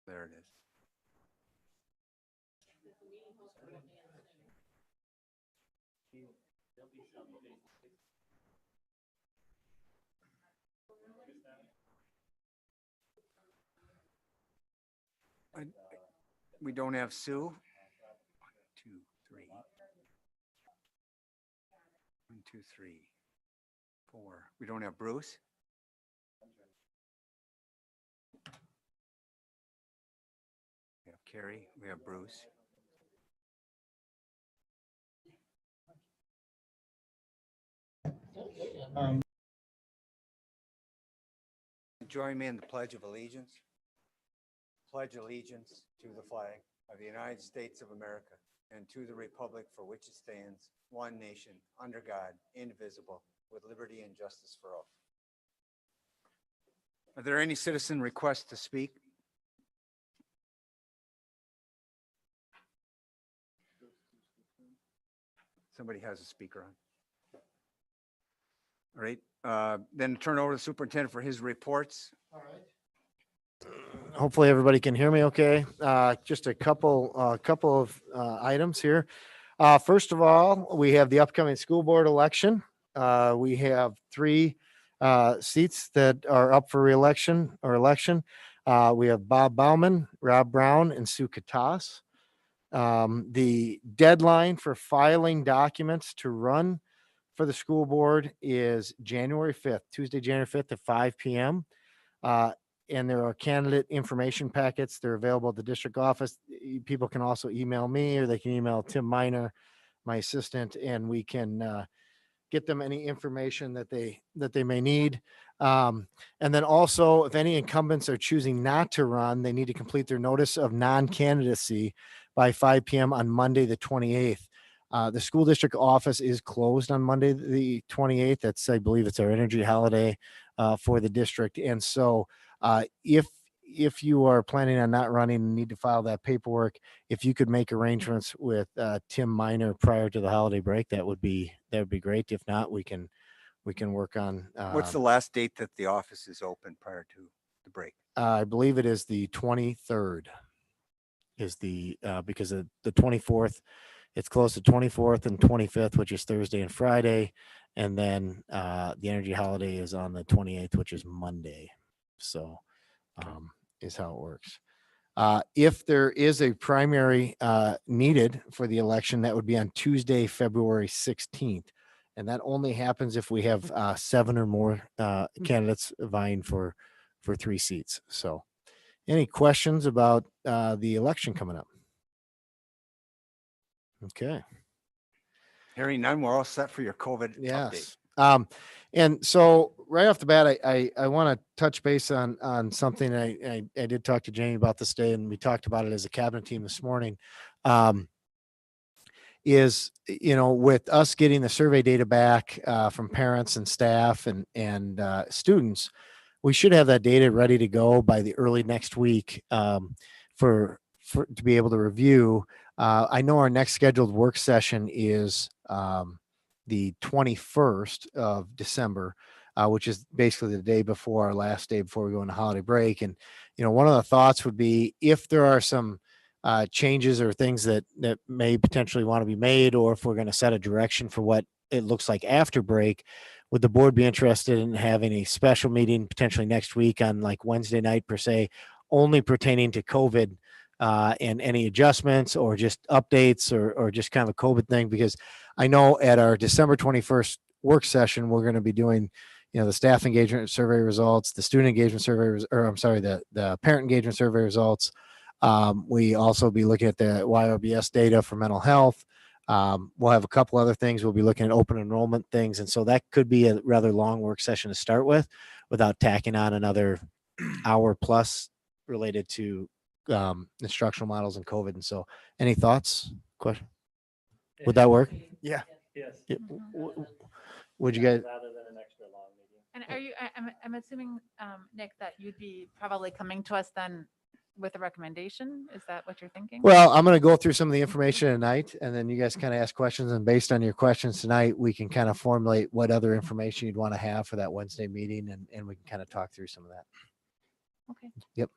There it is. We don't have Sue. 1, 2, 3. 1, 2, 3, 4. We don't have Bruce. We have Carrie. We have Bruce. Join me in the Pledge of Allegiance. Pledge allegiance to the flag of the United States of America and to the republic for which it stands, one nation, under God, indivisible, with liberty and justice for all. Are there any citizen requests to speak? Somebody has a speaker on. All right, then turn over to the superintendent for his reports. All right. Hopefully everybody can hear me okay. Just a couple of items here. First of all, we have the upcoming school board election. We have 3 seats that are up for reelection or election. We have Bob Bauman, Rob Brown, and Sue Katas. The deadline for filing documents to run for the school board is January 5th, Tuesday, January 5th at 5 p.m. And there are candidate information packets. They're available at the district office. People can also email me, or they can email Tim Miner, my assistant, and we can get them any information that they may need. And then also, if any incumbents are choosing not to run, they need to complete their notice of non-candidacy by 5 p.m. on Monday, the 28th. The school district office is closed on Monday, the 28th. That's, I believe it's our energy holiday for the district. And so if you are planning on not running and need to file that paperwork, if you could make arrangements with Tim Miner prior to the holiday break, that would be great. If not, we can work on. What's the last date that the office is open prior to the break? I believe it is the 23rd. Is the because of the 24th, it's close to 24th and 25th, which is Thursday and Friday, and then the energy holiday is on the 28th, which is Monday. So is how it works. If there is a primary needed for the election, that would be on Tuesday, February 16th. And that only happens if we have 7 or more candidates vying for 3 seats. So any questions about the election coming up? Okay. Hearing none, we're all set for your COVID Yes. update. And so right off the bat, I want to touch base on something I did talk to Jamie about this day, and we talked about it as a cabinet team this morning. Is, with us getting the survey data back from parents and staff and students, we should have that data ready to go by the early next week for to be able to review. I know our next scheduled work session is the 21st of December, which is basically the day before our last day before we go into holiday break. And, one of the thoughts would be, if there are some changes or things that may potentially want to be made, or if we're going to set a direction for what it looks like after break, would the board be interested in having a special meeting potentially next week on like Wednesday night per se, only pertaining to COVID and any adjustments or just updates or just kind of a COVID thing? Because I know at our December 21st work session, we're going to be doing, the staff engagement survey results, the student engagement survey, the parent engagement survey results. We also be looking at the YRBS data for mental health. We'll have a couple other things. We'll be looking at open enrollment things. And so that could be a rather long work session to start with, without tacking on another hour plus related to instructional models and COVID. And so any thoughts, question? Would that work? Yeah. Yes. Yeah. Would you guys? Rather than an extra long meeting. And are you, I'm assuming, Nick, that you'd be probably coming to us then with a recommendation? Is that what you're thinking? Well, I'm going to go through some of the information tonight, and then you guys kind of ask questions. And based on your questions tonight, we can kind of formulate what other information you'd want to have for that Wednesday meeting, and we can kind of talk through some of that. Okay. Yep.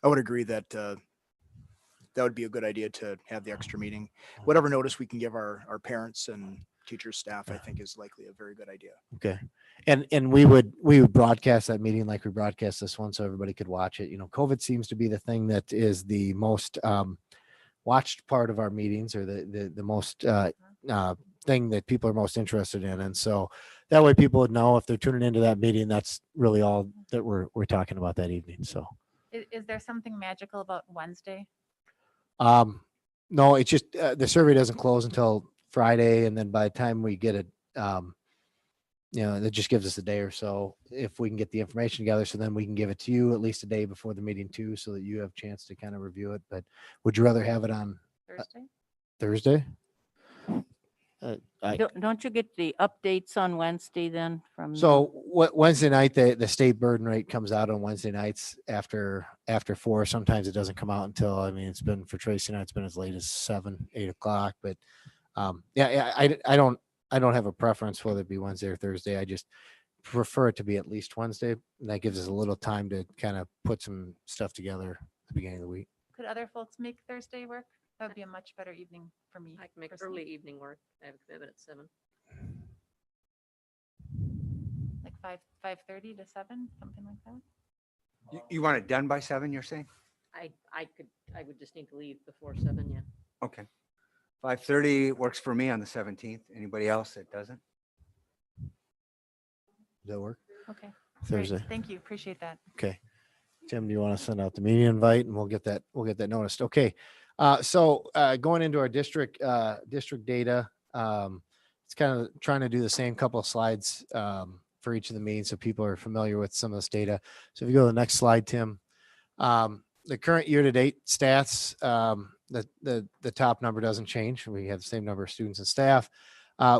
I would agree that that would be a good idea to have the extra meeting. Whatever notice we can give our parents and teachers, staff, I think is likely a very good idea. Okay. And we would broadcast that meeting like we broadcast this one so everybody could watch it. You know, COVID seems to be the thing that is the most watched part of our meetings, or the most thing that people are most interested in. And so that way people would know if they're tuning into that meeting, that's really all that we're talking about that evening. So Is there something magical about Wednesday? no, it's just the survey doesn't close until Friday, and then by the time we get it, you know, that just gives us a day or so if we can get the information together. So then we can give it to you at least a day before the meeting too, so that you have a chance to kind of review it. But would you rather have it on Thursday? Thursday? Don't you get the updates on Wednesday then from? So what Wednesday night, the state burden rate comes out on Wednesday nights after 4. Sometimes it doesn't come out until, I mean, it's been for Tracy and I, it's been as late as 7, 8 o'clock. But I don't have a preference whether it be Wednesday or Thursday. I just prefer it to be at least Wednesday. And that gives us a little time to kind of put some stuff together at the beginning of the week. Could other folks make Thursday work? That would be a much better evening for me. I can make personally. early evening work. I have a commitment at 7. Like 5:30 to 7, something like that. You want it done by 7, you're saying? I would just need to leave before 7, yeah. Okay. 5:30 works for me on the 17th. Anybody else that doesn't? Does that work? Okay. great. Thursday. Thank you. Appreciate that. Okay. Tim, do you want to send out the meeting invite and we'll get that noticed? Okay. So going into our district data, it's kind of trying to do the same couple of slides for each of the meetings so people are familiar with some of this data. So if you go to the next slide, Tim, the current year-to-date stats, the top number doesn't change. We have the same number of students and staff.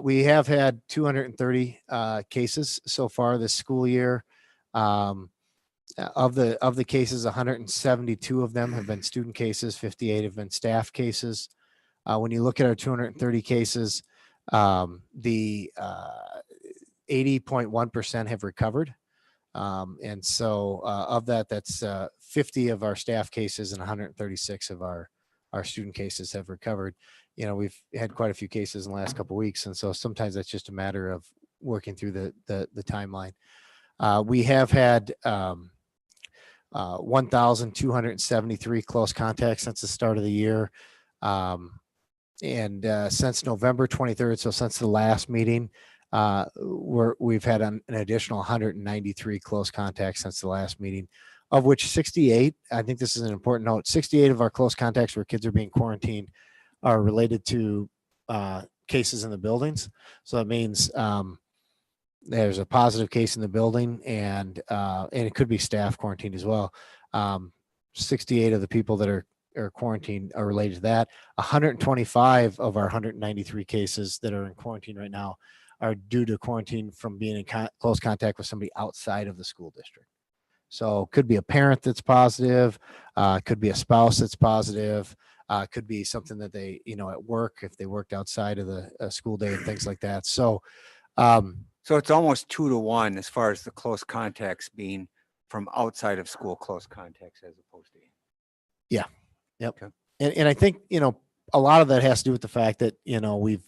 We have had 230 cases so far this school year. Of the cases, 172 of them have been student cases, 58 have been staff cases. When you look at our 230 cases, the 80.1% have recovered. And so of that, that's 50 of our staff cases and 136 of our student cases have recovered. You know, we've had quite a few cases in the last couple of weeks. And so sometimes that's just a matter of working through the timeline. We have had 1,273 close contacts since the start of the year. And since November 23rd, so since the last meeting, we've had an additional 193 close contacts since the last meeting, of which 68, I think this is an important note, 68 of our close contacts where kids are being quarantined are related to cases in the buildings. So that means there's a positive case in the building, and it could be staff quarantined as well. 68 of the people that are quarantined are related to that. 125 of our 193 cases that are in quarantine right now are due to quarantine from being in close contact with somebody outside of the school district. So could be a parent that's positive, could be a spouse that's positive, could be something that they, you know, at work, if they worked outside of the school day and things like that. So, So it's almost 2 to 1 as far as the close contacts being from outside of school close contacts as opposed to. Yeah. Yep. Okay. And I think, you know, a lot of that has to do with the fact that, you know, we've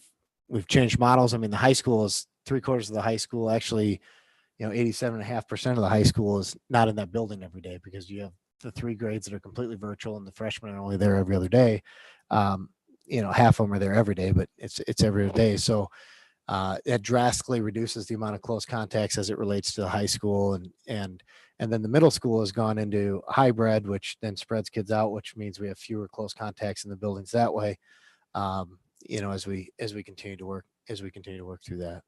changed models. I mean, the high school is 3/4 of the high school. Actually, you know, 87.5% of the high school is not in that building every day, because you have the 3 grades that are completely virtual and the freshmen are only there every other day. You know, half of them are there every day, but it's every other day. So it drastically reduces the amount of close contacts as it relates to the high school, and then the middle school has gone into hybrid, which then spreads kids out, which means we have fewer close contacts in the buildings that way. You know, as we continue to work through that.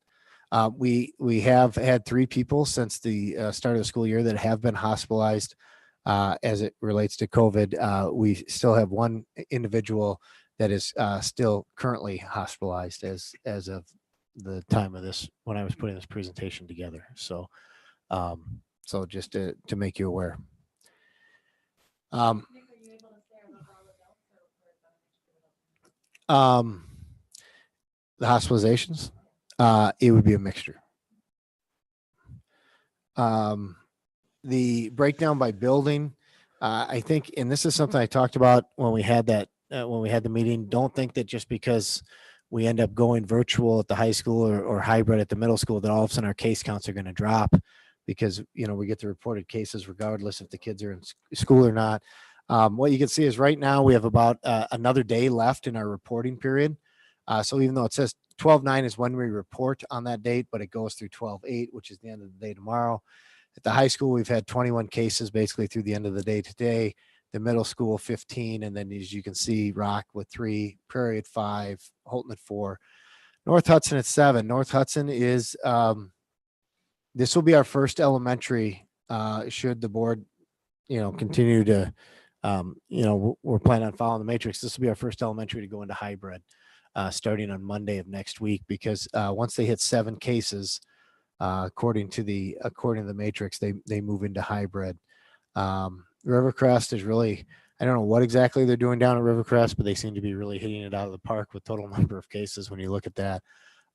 We have had 3 people since the start of the school year that have been hospitalized as it relates to COVID. We still have 1 individual that is still currently hospitalized as of the time of this, when I was putting this presentation together. So, so just to make you aware. The hospitalizations, it would be a mixture. The breakdown by building, I think, and this is something I talked about when we had when we had the meeting, don't think that just because we end up going virtual at the high school or hybrid at the middle school, that all of a sudden our case counts are going to drop because, we get the reported cases regardless if the kids are in school or not. What you can see is right now we have about another day left in our reporting period. So even though it says 12/9 is when we report on that date, but it goes through 12/8, which is the end of the day tomorrow. At the high school, we've had 21 cases basically through the end of the day today. The middle school, 15. And then as you can see, Rock with 3, Prairie at 5, Holton at 4, North Hudson at 7. North Hudson is, this will be our first elementary, should the board, continue to, we're planning on following the matrix. This will be our first elementary to go into hybrid, starting on Monday of next week, because once they hit 7 cases, according to the matrix, they move into hybrid. Rivercrest is really, I don't know what exactly they're doing down at Rivercrest, but they seem to be really hitting it out of the park with total number of cases when you look at that.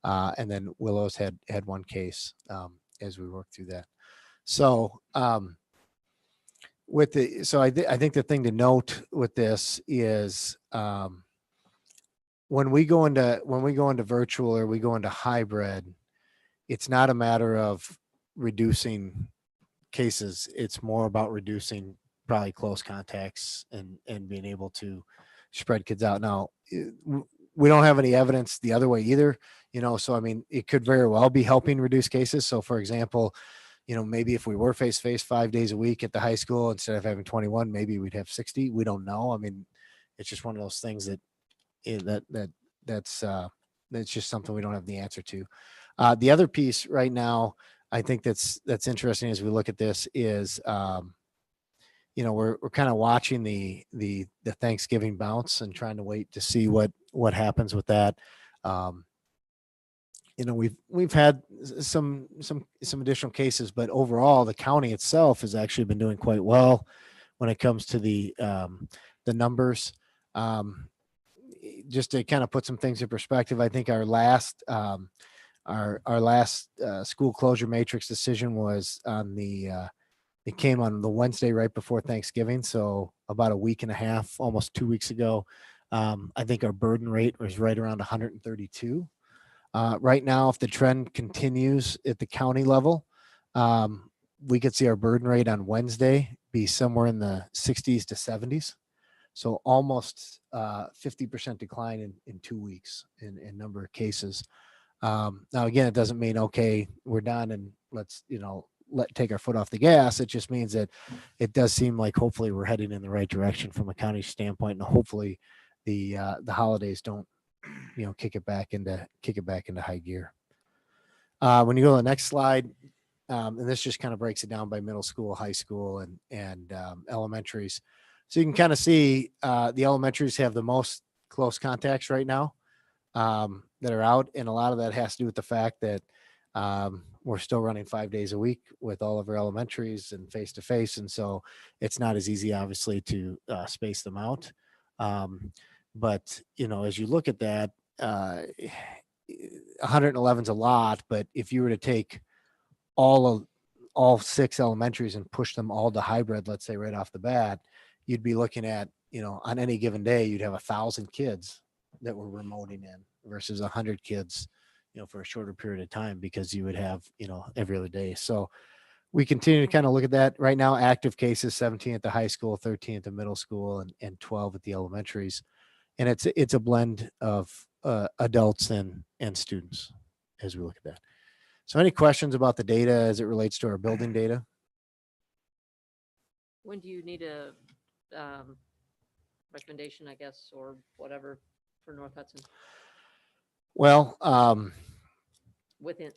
And then Willows had 1 case as we work through that. So I think the thing to note with this is when we go into virtual or we go into hybrid, it's not a matter of reducing cases. It's more about reducing probably close contacts and being able to spread kids out. Now, we don't have any evidence the other way either, so I mean, it could very well be helping reduce cases. So for example, maybe if we were face-to-face 5 days a week at the high school, instead of having 21, maybe we'd have 60. We don't know. I mean, it's just one of those things that's just something we don't have the answer to. The other piece right now, I think that's interesting as we look at this is, we're kind of watching the Thanksgiving bounce and trying to wait to see what happens with that. We've had some additional cases, but overall the county itself has actually been doing quite well when it comes to the numbers. Just to kind of put some things in perspective, I think our last school closure matrix decision was on it came on the Wednesday right before Thanksgiving. So about a week and a half, almost 2 weeks ago. I think our burden rate was right around 132. Right now, if the trend continues at the county level, we could see our burden rate on Wednesday be somewhere in the 60s to 70s. So almost 50% decline in 2 weeks in number of cases. Now, again, it doesn't mean, okay, we're done and let's, take our foot off the gas. It just means that it does seem like hopefully we're heading in the right direction from a county standpoint, and hopefully the holidays don't, kick it back into high gear. When you go to the next slide, and this just kind of breaks it down by middle school, high school, and elementaries. So you can kind of see the elementaries have the most close contacts right now that are out. And a lot of that has to do with the fact that we're still running 5 days a week with all of our elementaries and face-to-face. And so it's not as easy, obviously, to space them out. But, as you look at that, 111 is a lot. But if you were to take all 6 elementaries and push them all to hybrid, let's say right off the bat, you'd be looking at, on any given day, you'd have 1,000 kids that were remoting in versus 100 kids, for a shorter period of time, because you would have, every other day. So we continue to kind of look at that right now. Active cases, 17 at the high school, 13 at the middle school, and 12 at the elementaries. And it's a blend of adults and students as we look at that. So any questions about the data as it relates to our building data? When do you need a recommendation, I guess, or whatever for North Hudson? Well, within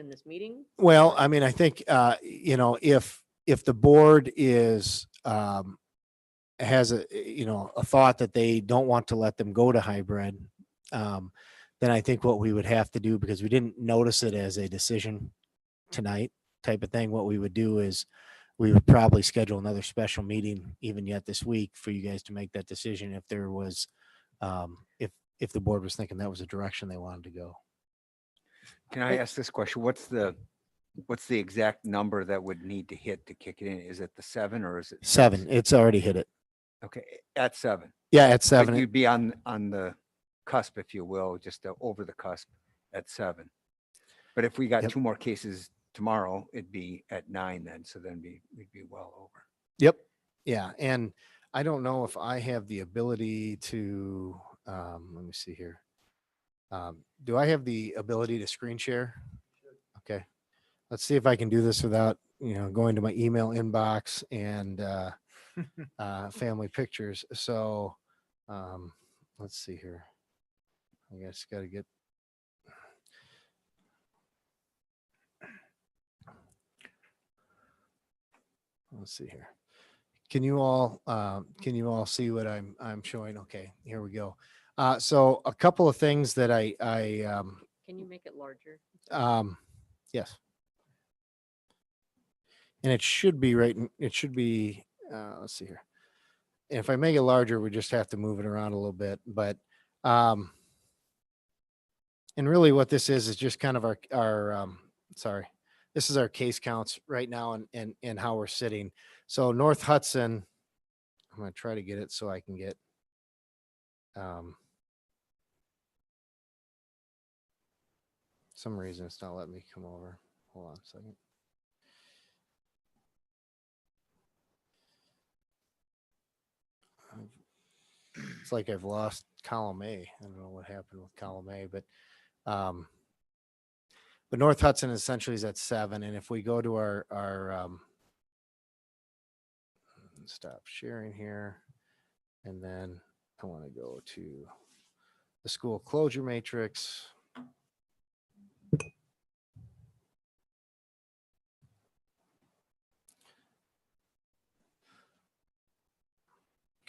this meeting? well, I mean, I think, if the board has a thought that they don't want to let them go to hybrid, then I think what we would have to do, because we didn't notice it as a decision tonight type of thing, what we would do is we would probably schedule another special meeting even yet this week for you guys to make that decision if there was, if the board was thinking that was a direction they wanted to go. Can I ask this question? What's the What's the exact number that would need to hit to kick it in? Is it the 7 or is it? 7. It's already hit it. Okay, at 7. Yeah, at But 7. you'd be on the cusp, if you will, just over the cusp at 7. But if we got Yep. 2 more cases tomorrow, it'd be at 9 then. So then we'd be well over. Yep. Yeah. And I don't know if I have the ability to, let me see here. Do I have the ability to screen share? Okay. Let's see if I can do this without, going to my email inbox and, family pictures. So, let's see here. I guess got to get. Let's see here. Can you all see what I'm showing? Okay, here we go. So a couple of things that I Can you make it larger? yes. And it should be right. It should be, let's see here. And if I make it larger, we just have to move it around a little bit, but, and really what this is just kind of our sorry, this is our case counts right now and how we're sitting. So North Hudson, I'm going to try to get it so I can get, some reason it's not letting me come over. Hold on a second. It's like I've lost column A. I don't know what happened with column A, but North Hudson essentially is at 7. And if we go to our stop sharing here, and then I want to go to the school closure matrix.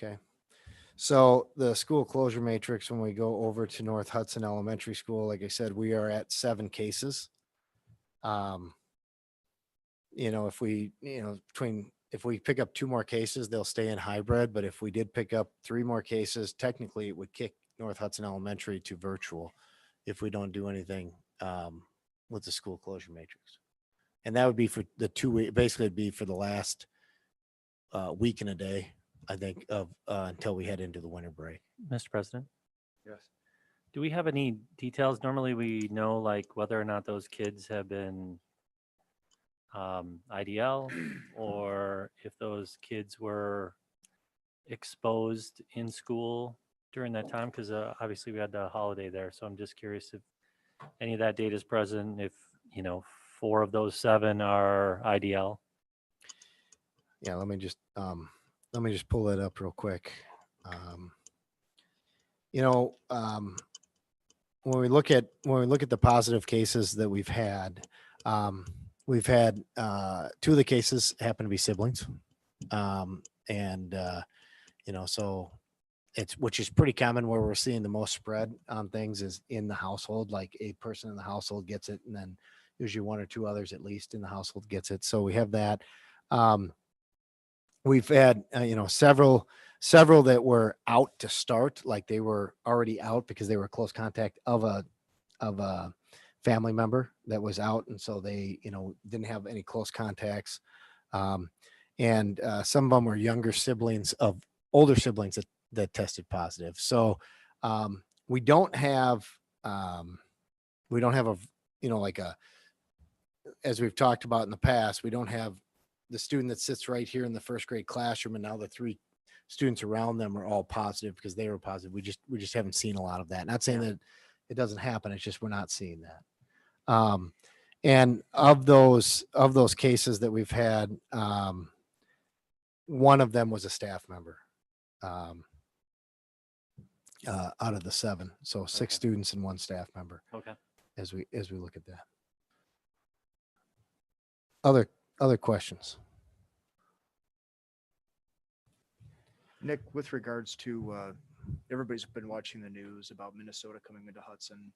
Okay. So the school closure matrix, when we go over to North Hudson Elementary School, like I said, we are at 7 cases. If we, if we pick up 2 more cases, they'll stay in hybrid. But if we did pick up 3 more cases, technically it would kick North Hudson Elementary to virtual if we don't do anything with the school closure matrix. And that would be for the 2 week, basically it'd be for the last week and a day, I think, of until we head into the winter break. Mr. President, Yes. do we have any details? Normally we know like whether or not those kids have been IDL or if those kids were exposed in school during that time, because obviously we had the holiday there. So I'm just curious if any of that data is present, if 4 of those 7 are IDL. Yeah, let me just pull that up real quick. When we look at the positive cases that we've had 2 of the cases happen to be siblings. So which is pretty common. Where we're seeing the most spread on things is in the household, like a person in the household gets it, and then usually 1 or 2 others at least in the household gets it. So we have that. We've had, several that were out to start, like they were already out because they were close contact of a family member that was out. And so they, didn't have any close contacts. And some of them were younger siblings of older siblings that tested positive. So we don't have a, as we've talked about in the past, we don't have the student that sits right here in the first grade classroom, and now the 3 students around them are all positive because they were positive. We just haven't seen a lot of that. Not saying that it doesn't happen. It's just, we're not seeing that. And of those cases that we've had, 1 of them was a staff member, out of the 7. So 6 students and 1 staff member. Okay. As we look at that. Other questions? Nick, with regards to, everybody's been watching the news about Minnesota coming into Hudson,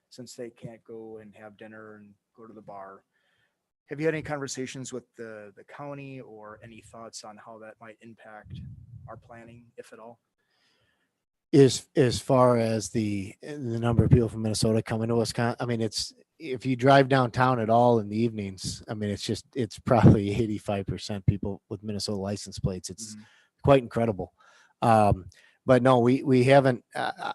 since they can't go and have dinner and go to the bar. Have you had any conversations with the county or any thoughts on how that might impact our planning, if at all? is as far as the number of people from Minnesota coming to Wisconsin. I mean, it's, if you drive downtown at all in the evenings, I mean, it's probably 85% people with Minnesota license plates. It's quite incredible. But no, we haven't.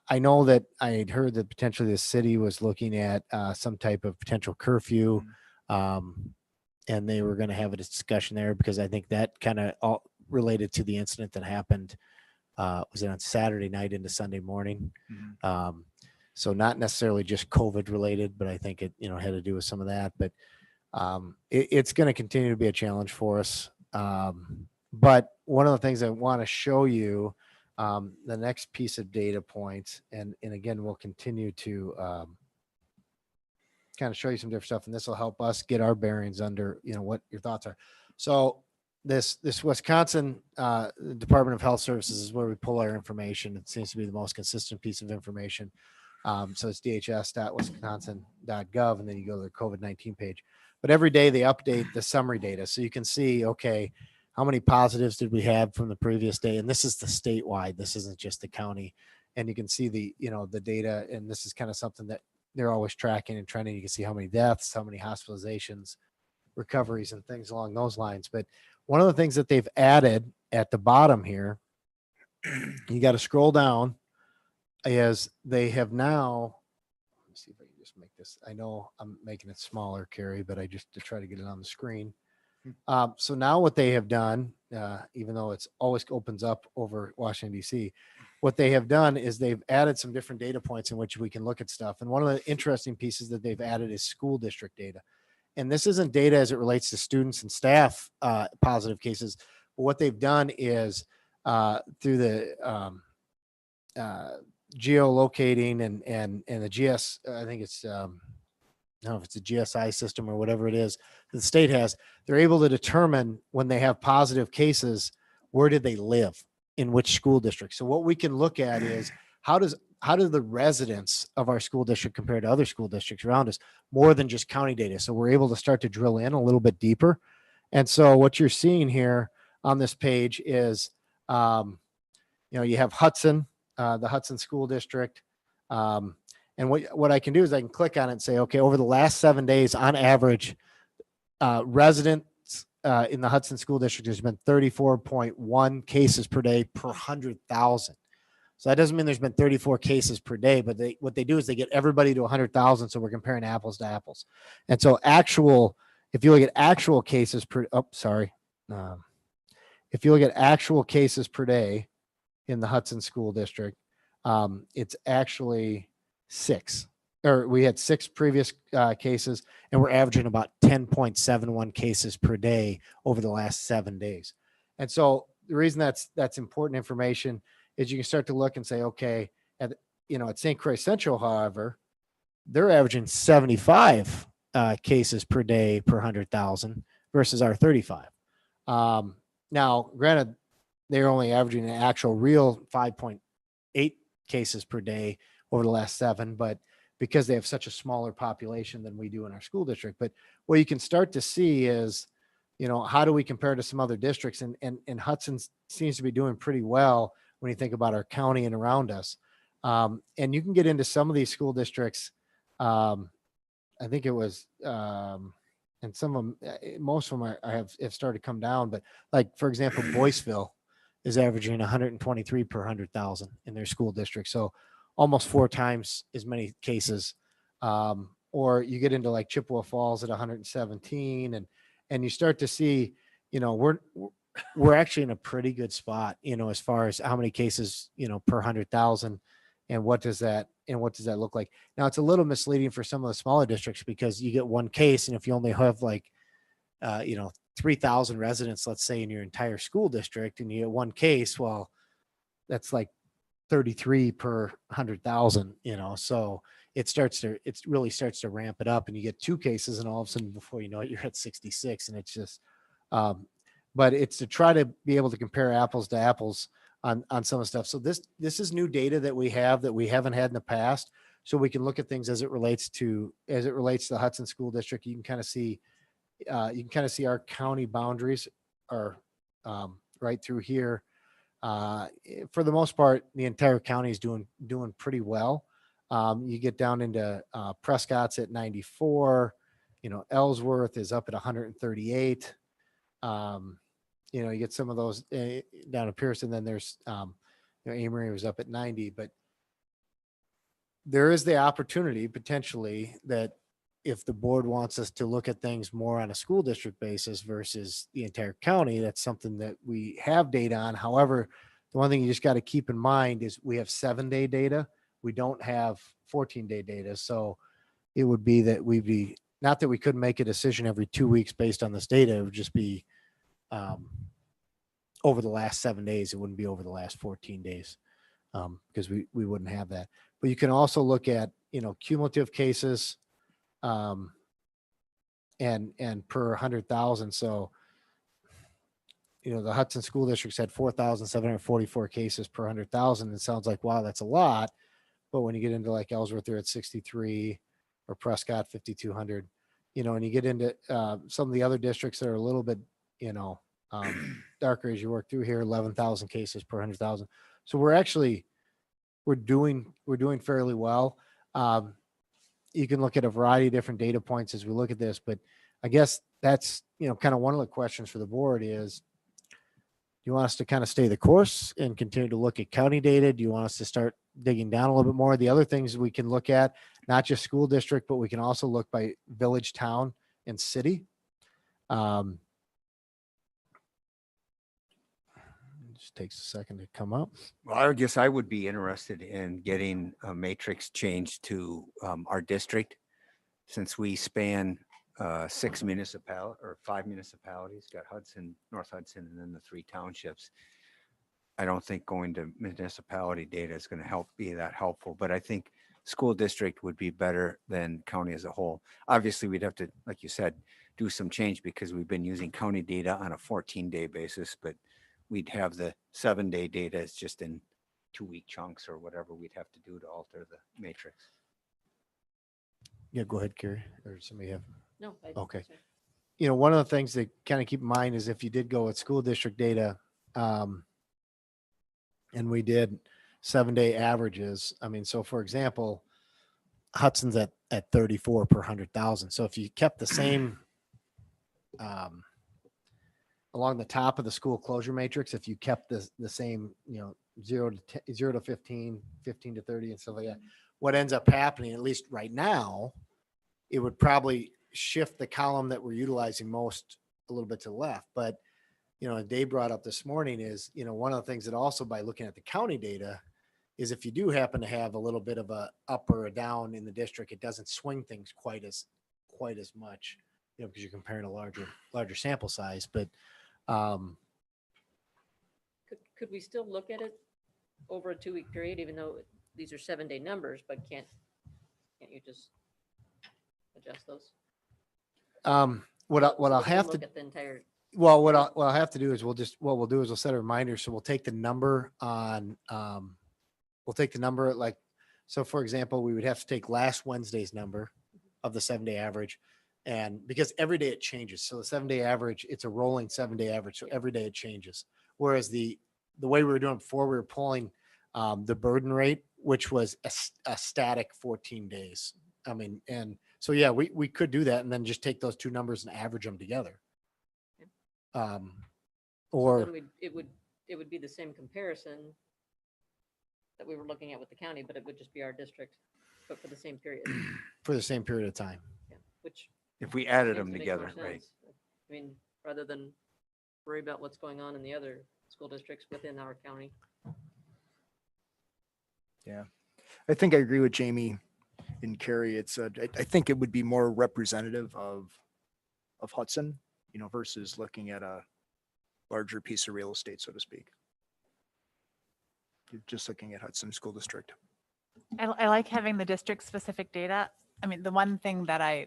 I know that I had heard that potentially the city was looking at some type of potential curfew, and they were going to have a discussion there, because I think that kind of all related to the incident that happened. Was it on Saturday night into Sunday morning? So not necessarily just COVID related, but I think it, had to do with some of that. But it's going to continue to be a challenge for us. But one of the things I want to show you, the next piece of data points, and again, we'll continue to kind of show you some different stuff, and this will help us get our bearings under, what your thoughts are. So this Wisconsin Department of Health Services is where we pull our information. It seems to be the most consistent piece of information. So it's dhs.wisconsin.gov, and then you go to the COVID-19 page. But every day they update the summary data. So you can see, okay, how many positives did we have from the previous day? And this is the statewide. This isn't just the county. And you can see the data. And this is kind of something that they're always tracking and trending. You can see how many deaths, how many hospitalizations, recoveries, and things along those lines. But one of the things that they've added at the bottom here, you got to scroll down, is they have now, let me see if I can just make this. I know I'm making it smaller, Carrie, but I just to try to get it on the screen. So now what they have done, even though it's always opens up over Washington, D.C., what they have done is they've added some different data points in which we can look at stuff. And one of the interesting pieces that they've added is school district data. And this isn't data as it relates to students and staff positive cases. But what they've done is through the geolocating and the GS, I think it's, I don't know if it's a GSI system or whatever it is that the state has, they're able to determine when they have positive cases, where did they live, in which school district. So what we can look at is how do the residents of our school district compare to other school districts around us, more than just county data. So we're able to start to drill in a little bit deeper. And so what you're seeing here on this page is, you have Hudson, the Hudson School District. And what I can do is I can click on it and say, okay, over the last 7 days, on average, residents in the Hudson School District, there's been 34.1 cases per day per 100,000. So that doesn't mean there's been 34 cases per day, but what they do is they get everybody to 100,000. So we're comparing apples to apples. And so if you look at actual cases per, if you look at actual cases per day in the Hudson School District, it's actually 6. Or we had 6 previous cases, and we're averaging about 10.71 cases per day over the last 7 days. And so the reason that's important information is you can start to look and say, okay, at St. Croix Central, however, they're averaging 75 cases per day per 100,000 versus our 35. Now, granted, they're only averaging an actual real 5.8 cases per day over the last 7, but because they have such a smaller population than we do in our school district. But what you can start to see is, how do we compare to some other districts? And Hudson seems to be doing pretty well when you think about our county and around us. And you can get into some of these school districts. I think it was, and some of them, most of them have started to come down. But like, for example, Boyceville is averaging 123 per 100,000 in their school district. So almost 4 times as many cases. Or you get into like Chippewa Falls at 117, and you start to see, we're actually in a pretty good spot, as far as how many cases, per 100,000, and what does that look like? Now, it's a little misleading for some of the smaller districts, because you get 1 case, and if you only have 3,000 residents, let's say, in your entire school district, and you get 1 case, well, that's like 33 per 100,000, so it really starts to ramp it up, and you get 2 cases, and all of a sudden, before you know it, you're at 66. And it's just, but it's to try to be able to compare apples to apples on some of the stuff. So this is new data that we haven't had in the past. So we can look at things as it relates to the Hudson School District. You can kind of see our county boundaries are right through here. For the most part, the entire county is doing pretty well. You get down into Prescott's at 94. Ellsworth is up at 138. You get some of those down at Pearson. Then there's Amory was up at 90. But there is the opportunity potentially that if the board wants us to look at things more on a school district basis versus the entire county, that's something that we have data on. However, the one thing you just got to keep in mind is we have 7-day data. We don't have 14-day data. So it would be that we'd be, not that we couldn't make a decision every 2 weeks based on this data. It would just be over the last 7 days. It wouldn't be over the last 14 days because we wouldn't have that. But you can also look at, cumulative cases and per 100,000. So, the Hudson school districts had 4,744 cases per 100,000. It sounds like, wow, that's a lot. But when you get into like Ellsworth, they're at 63, or Prescott 5,200, and you get into some of the other districts that are a little bit, darker as you work through here, 11,000 cases per 100,000. So we're doing fairly well. You can look at a variety of different data points as we look at this, but I guess that's, kind of one of the questions for the board is, do you want us to kind of stay the course and continue to look at county data? Do you want us to start digging down a little bit more? The other things we can look at, not just school district, but we can also look by village, town, and city. Just takes a second to come up. Well, I guess I would be interested in getting a matrix changed to our district, since we span 5 municipalities, got Hudson, North Hudson, and then the 3 townships. I don't think going to municipality data is going to be that helpful, but I think school district would be better than county as a whole. Obviously, we'd have to, like you said, do some change because we've been using county data on a 14-day basis, but we'd have the 7-day data. It's just in 2-week chunks or whatever we'd have to do to alter the matrix. Yeah, go ahead, Carrie, or somebody have. No. Okay. One of the things to kind of keep in mind is if you did go with school district data, and we did 7-day averages. I mean, so for example, Hudson's at 34 per 100,000. So if you kept the same, along the top of the school closure matrix, if you kept the same, 0 to 15, 15 to 30 and stuff like that, what ends up happening, at least right now, it would probably shift the column that we're utilizing most a little bit to the left. But, Dave brought up this morning is, one of the things that also by looking at the county data is if you do happen to have a little bit of a up or a down in the district, it doesn't swing things quite as much, because you're comparing a larger sample size. But Could we still look at it over a 2-week period, even though these are 7-day numbers, but can't you just adjust those? What So I'll we can have to look at the entire, Well, what I'll have to do is we'll set a reminder. So we'll take the number on, so for example, we would have to take last Wednesday's number of the 7-day average. And because every day it changes. So the 7-day average, it's a rolling 7-day average. So every day it changes. Whereas the way we were doing before, we were pulling the burden rate, which was a static 14 days. I mean, and so, yeah, we could do that and then just take those two numbers and average them together. Or then it would be the same comparison that we were looking at with the county, but it would just be our district, but for the same period. for the same period of time. Yeah, which If we added seems them to make more together, right? sense. I mean, rather than worry about what's going on in the other school districts within our county. Yeah, I think I agree with Jamie and Carrie. It's I think it would be more representative of Hudson, versus looking at a larger piece of real estate, so to speak. You're just looking at Hudson School District. I like having the district specific data. I mean, the one thing that I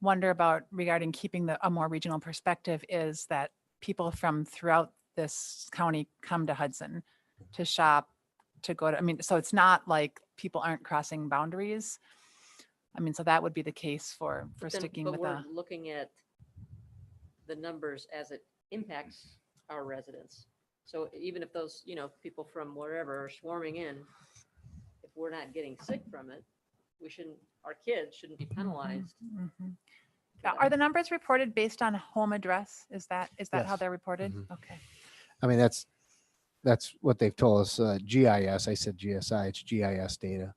wonder about regarding keeping a more regional perspective is that people from throughout this county come to Hudson to shop, to go to, I mean, so it's not like people aren't crossing boundaries. I mean, so that would be the case for sticking with But we're looking at the numbers as it impacts our residents. So even if those, people from wherever are swarming in, if we're not getting sick from it, our kids shouldn't be penalized. Mhm. for Are that. the numbers reported based on home address? Is that how Yes. they're reported? Mhm. Okay. I mean, that's what they've told us. GIS, I said GSI, it's GIS data.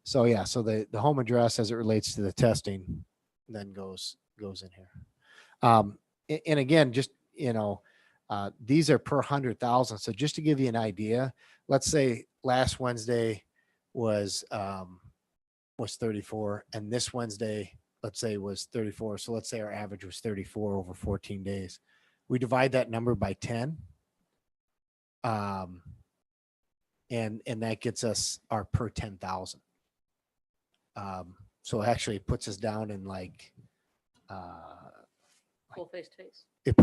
So yeah, so the home address as it relates to the testing then goes in here. And again, just, these are per 100,000. So just to give you an idea, let's say last Wednesday was 34 and this Wednesday, let's say was 34. So let's say our average was 34 over 14 days. We divide that number by 10. And that gets us our per 10,000. So actually it puts us down in like, Full face to face. it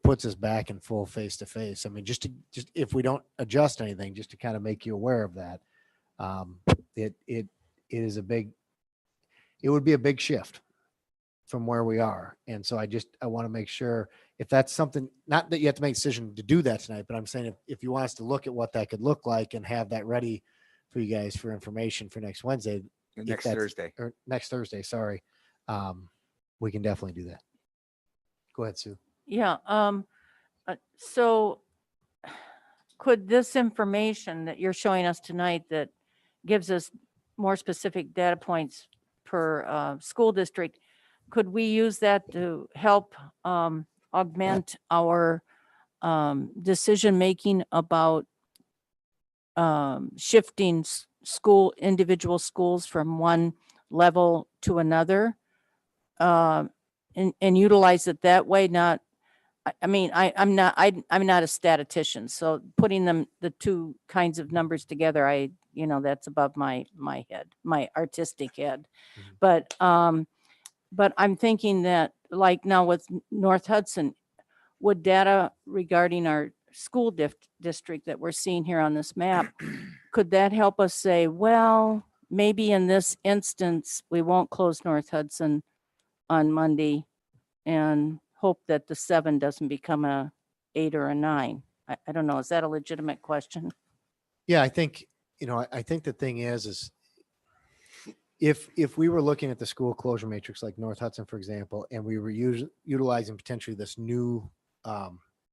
puts us back in full face to face. I mean, just if we don't adjust anything, just to kind of make you aware of that, it is it would be a big shift from where we are. And so I want to make sure if that's something, not that you have to make a decision to do that tonight, but I'm saying if you want us to look at what that could look like and have that ready for you guys for information for next Wednesday, Next that's- Thursday. or next Thursday, sorry. We can definitely do that. Go ahead, Sue. Yeah, so could this information that you're showing us tonight that gives us more specific data points per school district, could we use that to help augment our decision-making about shifting individual schools from one level to another? And utilize it that way, not, I'm not a statistician, so putting the two kinds of numbers together, that's above my head, my artistic head. Mhm. But I'm thinking that, like now with North Hudson, would data regarding our school district that we're seeing here on this map, could that help us say, well, maybe in this instance, we won't close North Hudson on Monday and hope that the 7 doesn't become a 8 or a 9? I don't know. Is that a legitimate question? Yeah, I think, I think the thing is if we were looking at the school closure matrix like North Hudson, for example, and we were utilizing potentially this new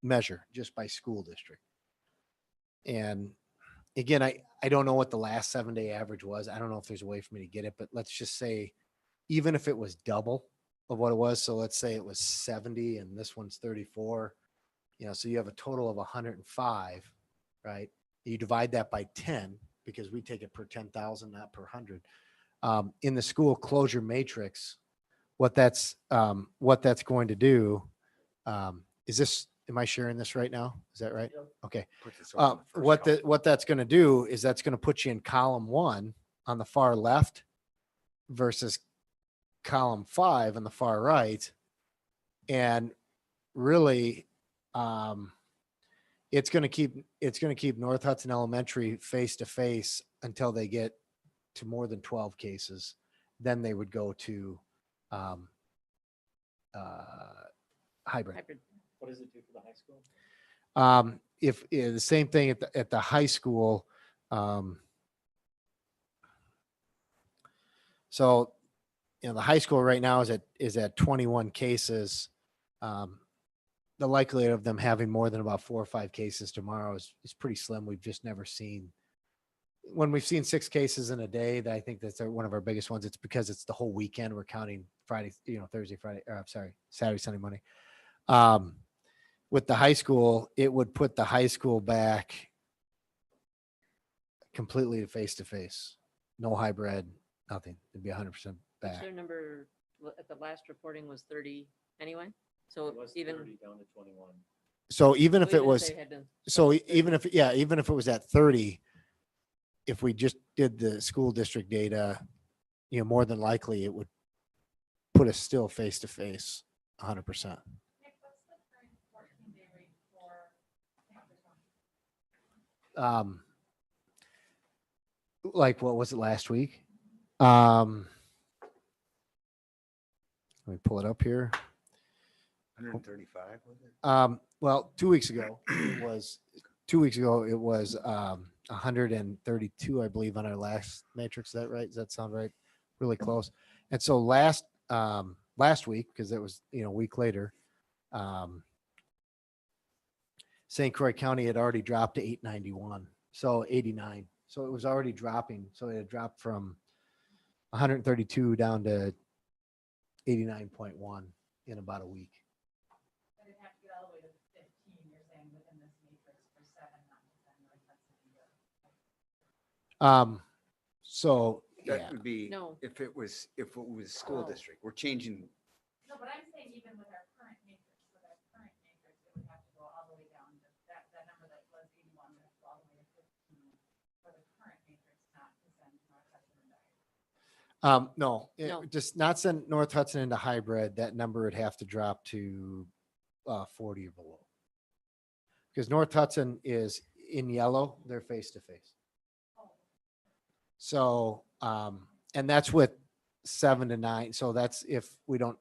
measure just by school district. And again, I don't know what the last 7-day average was. I don't know if there's a way for me to get it, but let's just say, even if it was double of what it was. So let's say it was 70 and this one's 34, so you have a total of 105, right? You divide that by 10 because we take it per 10,000, not per 100. In the school closure matrix, what that's going to do, am I sharing this right now? Is that right? Okay. Put this over in the first column. What that's going to do is that's going to put you in column 1 on the far left versus column 5 on the far right. And really, it's going to keep North Hudson Elementary face to face until they get to more than 12 cases. Then they would go to hybrid. Hybrid. What does it do for the high school? If the same thing at the high school. So, the high school right now is at 21 cases. The likelihood of them having more than about 4 or 5 cases tomorrow is pretty slim. We've just never seen, when we've seen 6 cases in a day, that I think that's one of our biggest ones. It's because it's the whole weekend. We're counting Friday, Thursday, Friday, or I'm sorry, Saturday, Sunday, Monday. With the high school, it would put the high school back completely face to face. No hybrid, nothing. It'd be 100% Which back. their number at the last reporting was 30 anyway. So It was even 30 down to 21. So even if so it was, they had been so close to even 30, if it was at 30, if we just did the school district data, more than likely it would put us still face to face 100%. Like what was it last week? Let me pull it up here. 135, was it? Well, 2 weeks ago, it was 132, I believe, on our last matrix. Is that right? Does that sound right? Really close. And so last week, because it was, a week later, St. Croix County had already dropped to 891, so 89. So it was already dropping. So it had dropped from 132 down to 89.1 in about a week. But it'd have to get all the way to 15, you're saying, within this matrix for 7, not 10, So That yeah, would be, No. if it was school Oh. district, we're changing, No, but I'm saying even with our current matrix, it would have to go all the way down to that number that was 81, would have to go all the way to 15 for the current matrix, not to send North Hudson into hybrid. no, No. just not send North Hudson into hybrid. That number would have to drop to 40 or below. Because North Hudson is in yellow, they're face to face. So, and that's with 7 to 9. So that's if we don't,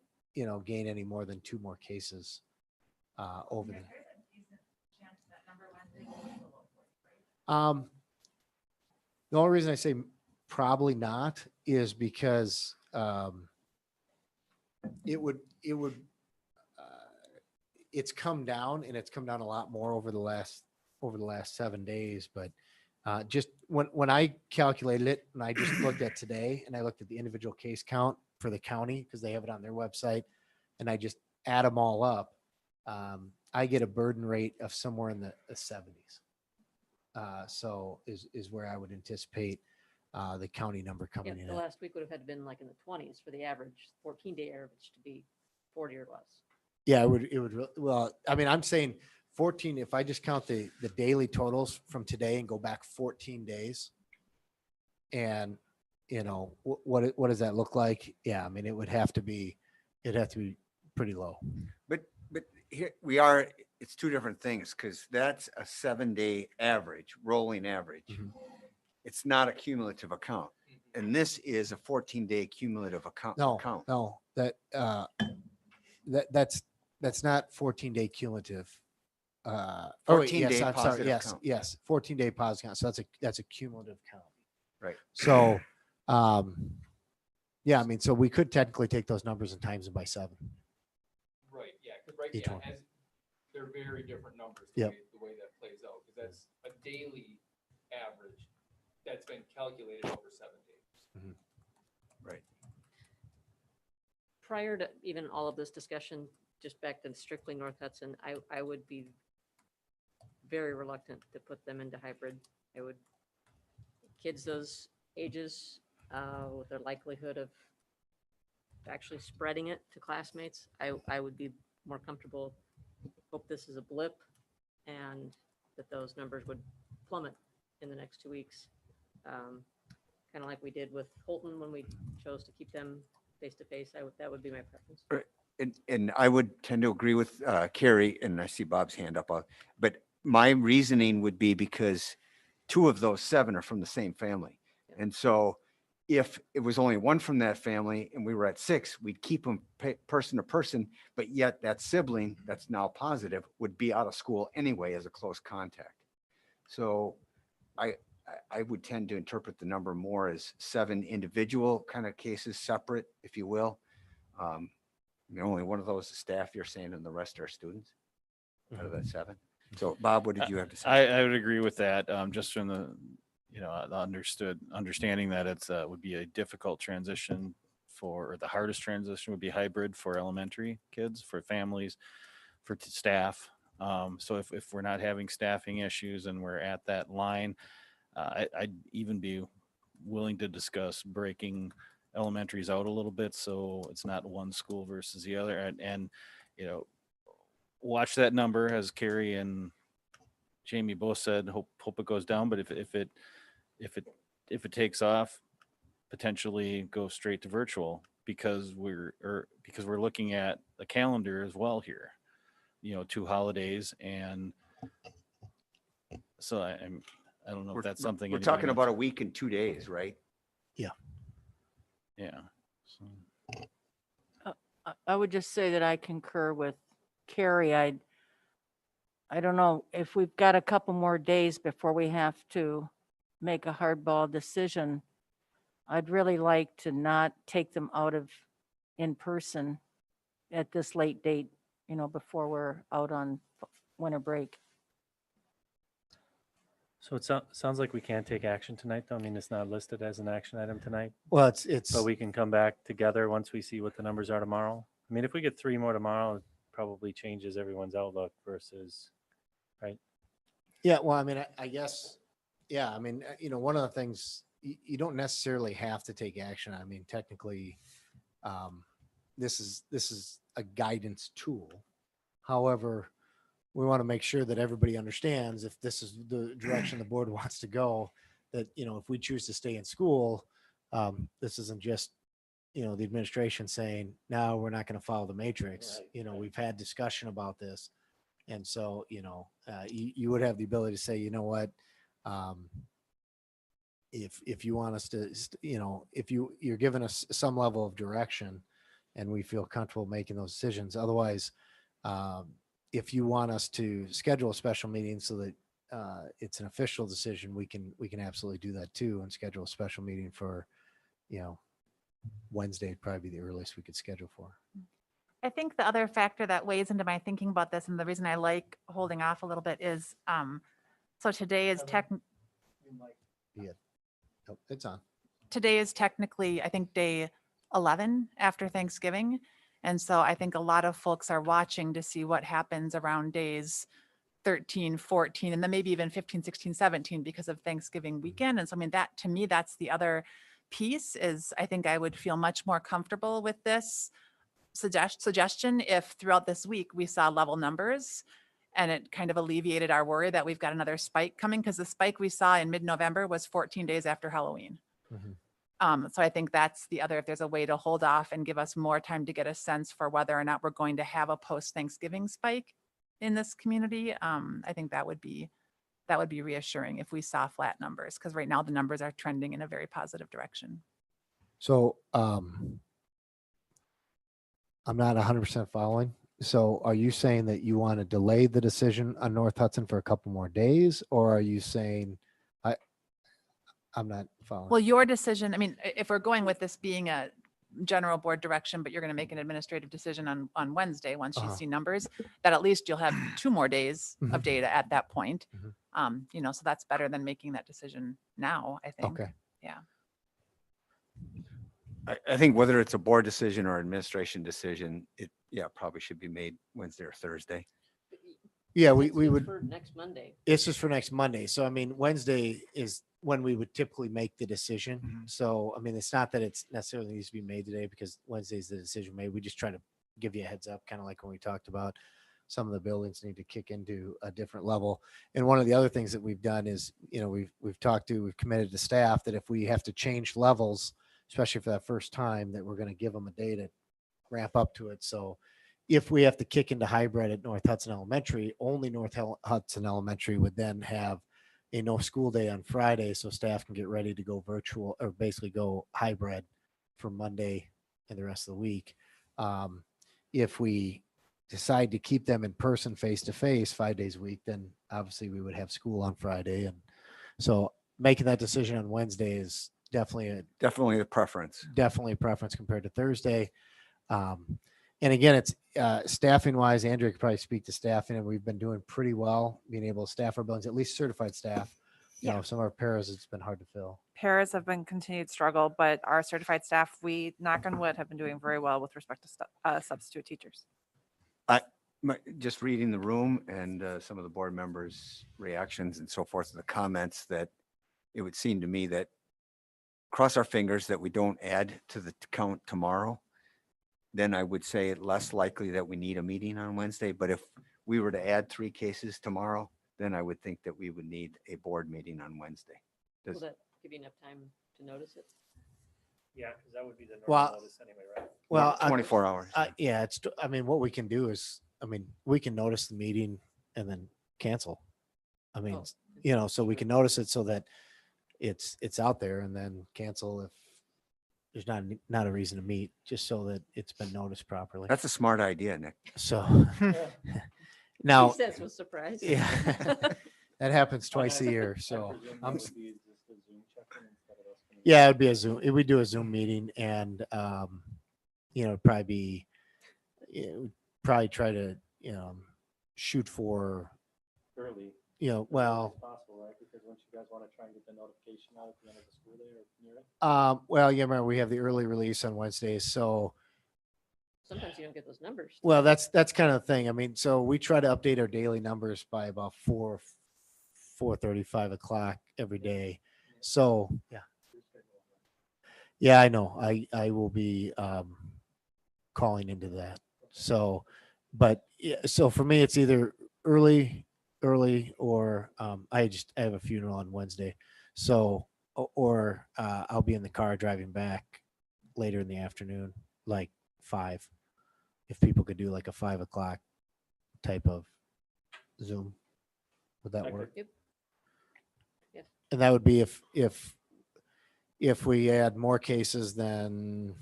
gain any more than 2 more cases over there. There's a decent chance that number went below 40, right? The only reason I say probably not is because it's come down, and it's come down a lot more over the last 7 days. But just when I calculated it, and I just looked at today, and I looked at the individual case count for the county, because they have it on their website, and I just add them all up, I get a burden rate of somewhere in the 70s. So is where I would anticipate the county number Yeah, coming in the at. last week would have had been like in the 20s for the average, 14-day average to be 40 or less. Yeah, well, I mean, I'm saying 14, if I just count the daily totals from today and go back 14 days, and what does that look like? Yeah, I mean, it'd have to be pretty low. but here it's two different things, because that's a 7-day average, rolling average. Mhm. It's not a cumulative account. And this is a 14-day cumulative account. No, that's not 14-day cumulative. 14-day I'm sorry. positive Yes, count. yes, 14-day positive count. So that's a cumulative count. Right. So, yeah, I mean, so we could technically take those numbers and times them by 7. Right, yeah, because right, Each yeah, one. as, they're very different numbers, Yep. the way that plays out, because that's a daily average that's been calculated over 7 days. Right. Prior to even all of this discussion, just back to strictly North Hudson, I would be very reluctant to put them into hybrid. I would, kids those ages, with their likelihood of actually spreading it to classmates, I would be more comfortable. Hope this is a blip and that those numbers would plummet in the next 2 weeks. Kind of like we did with Holton when we chose to keep them face-to-face. That would be my preference. And I would tend to agree with Carrie, and I see Bob's hand up. But my reasoning would be because 2 of those 7 are from the same family. Yeah. And so if it was only 1 from that family and we were at 6, we'd keep them person to person, but yet that sibling that's now positive would be out of school anyway as a close contact. So I would tend to interpret the number more as 7 individual kind of cases, separate, if you will. Only one of those is staff, you're saying, and the rest are students out of that 7. So Bob, what did you have to say? I would agree with that. Just from the, the understanding that it's would be a difficult transition or the hardest transition would be hybrid for elementary kids, for families, for staff. So if we're not having staffing issues and we're at that line, I'd even be willing to discuss breaking elementaries out a little bit so it's not one school versus the other, and watch that number, as Carrie and Jamie both said. Hope it goes down, but if it takes off, potentially go straight to virtual, because we're looking at the calendar as well here. 2 holidays, and so I don't know if that's something We're anybody talking wants- about a week and 2 days, right? Yeah. So, I would just say that I concur with carry, I don't know if we've got a couple more days before we have to make a hardball decision. I'd really like to not take them out of in person at this late date, before we're out on winter break. So it sounds like we can't take action tonight, though. I mean, it's not listed as an action item tonight, Well, it's, but we can come back together once we see what the numbers are tomorrow. I mean, if we get 3 more tomorrow, it probably changes everyone's outlook versus, right? yeah, well, I mean, I guess, yeah, I mean, one of the things, you don't necessarily have to take action. I mean, technically, this is a guidance tool. However, we want to make sure that everybody understands if this is the direction the board wants to go, that, if we choose to stay in school, this isn't just, the administration saying, no, we're not going to follow the matrix. We've had discussion about this. And so, you would have the ability to say, you know what, if you want us to, if you're giving us some level of direction and we feel comfortable making those decisions. Otherwise, if you want us to schedule a special meeting so that it's an official decision, we can absolutely do that too, and schedule a special meeting for, Wednesday would probably be the earliest we could schedule for. I think the other factor that weighs into my thinking about this, and the reason I like holding off a little bit is, so today is Nope, it's on. today is technically, I think, day 11 after Thanksgiving. And so I think a lot of folks are watching to see what happens around days 13, 14, and then maybe even 15, 16, 17 because of Thanksgiving weekend. And so, I mean, that to me, that's the other piece is I think I would feel much more comfortable with this suggestion if throughout this week we saw level numbers and it kind of alleviated our worry that we've got another spike coming, because the spike we saw in mid-November was 14 days after Halloween. So I think that's the other, if there's a way to hold off and give us more time to get a sense for whether or not we're going to have a post-Thanksgiving spike in this community, I think that would be reassuring if we saw flat numbers, because right now the numbers are trending in a very positive direction. So, I'm not 100% following. So are you saying that you want to delay the decision on North Hudson for a couple more days? Or are you saying, I'm not following. Well, your decision, I mean, if we're going with this being a general board direction, but you're going to make an administrative decision on Wednesday, once you see numbers, that at least you'll have 2 more days of data at that point. So that's better than making that decision now, I think. Okay. Yeah. I think whether it's a board decision or administration decision, it probably should be made Wednesday or Thursday. Yeah, That's we good would, for next Monday. it's just for next Monday. So I mean, Wednesday is when we would typically make the decision. So, I mean, it's not that it's necessarily needs to be made today because Wednesday's the decision made. We just try to give you a heads up, kind of like when we talked about some of the buildings need to kick into a different level. And one of the other things that we've done is, we've committed to staff that if we have to change levels, especially for that first time, that we're going to give them a day to ramp up to it. So if we have to kick into hybrid at North Hudson Elementary, only North Hudson Elementary would then have a no school day on Friday. So staff can get ready to go virtual or basically go hybrid for Monday and the rest of the week. If we decide to keep them in person face to face 5 days a week, then obviously we would have school on Friday. And so making that decision on Wednesday is definitely Definitely a preference. a preference compared to Thursday. And again, it's staffing wise, Andrea could probably speak to staffing, and we've been doing pretty well being able to staff our buildings, at least certified staff. Some of our paras, it's been hard to fill. Paras have been continued struggle, but our certified staff, we knock on wood, have been doing very well with respect to substitute teachers. Just reading the room and some of the board members' reactions and so forth, the comments, that it would seem to me that cross our fingers that we don't add to the count tomorrow. Then I would say it less likely that we need a meeting on Wednesday. But if we were to add 3 cases tomorrow, then I would think that we would need a board meeting on Wednesday. Will that give you enough time to notice it? Yeah, because that would be the Well- notice anyway, right? Well, 24 hours. yeah, what we can do is, we can notice the meeting and then cancel. So we can notice it so that it's out there and then cancel there's not a reason to meet, just so that it's been noticed properly. That's a smart idea, Nick. So He now, says with surprise. yeah, that happens twice a year. So yeah, it'd be a Zoom. We do a Zoom meeting, and probably be, we'd probably try to shoot for Early. Well, Possible, right? Because once you guys want to try and get the notification out at the end of the school day or near it. well, yeah, remember we have the early release on Wednesdays, so Sometimes you don't get those numbers. well, that's kind of the thing. I mean, so we try to update our daily numbers by about 4:30, 5 o'clock every day. So yeah, I know. I will be calling into that. So, but yeah, so for me, it's either early, or I have a funeral on Wednesday, so or I'll be in the car driving back later in the afternoon, like 5. If people could do like a 5 o'clock type of Zoom, would that work? Yep. Yes. And that would be if we add more cases, then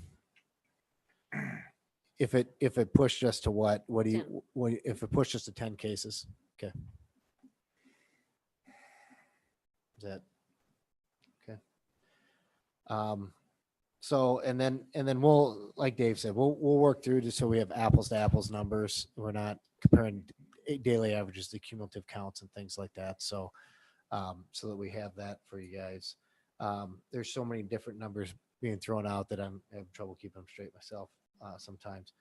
if it pushed us to what do you 10. what if it pushed us to 10 cases? Okay. Is that okay? So and then we'll, like Dave said, we'll work through just so we have apples to apples numbers. We're not comparing daily averages to cumulative counts and things like that. So so that we have that for you guys. There's so many different numbers being thrown out that I'm having trouble keeping them straight myself sometimes.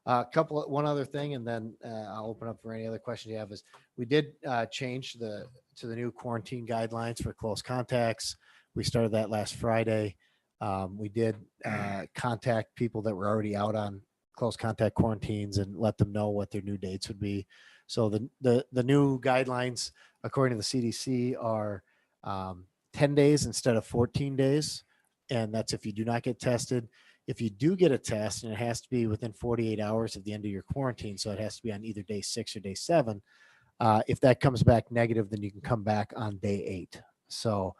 One other thing, and then I'll open up for any other questions you have. Is we did change to the new quarantine guidelines for close contacts. We started that last Friday. We did contact people that were already out on close contact quarantines and let them know what their new dates would be. So the new guidelines, according to the CDC, are 10 days instead of 14 days. And that's if you do not get tested. If you do get a test, and it has to be within 48 hours of the end of your quarantine, so it has to be on either day 6 or day 7. If that comes back negative, then you can come back on day 8. So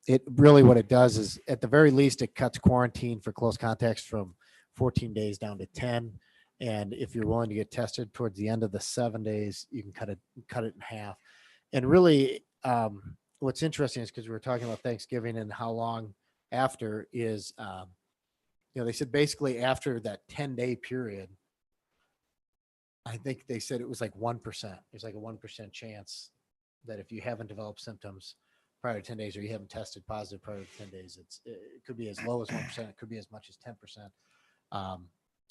it really, what it does is, at the very least, it cuts quarantine for close contacts from 14 days down to 10. And if you're willing to get tested towards the end of the 7 days, you can cut it in half. And really, what's interesting is, because we were talking about Thanksgiving and how long after is, they said basically after that 10-day period, I think they said it was like 1%. There's like a 1% chance that if you haven't developed symptoms prior to 10 days, or you haven't tested positive prior to 10 days, it could be as low as 1%. It could be as much as 10%.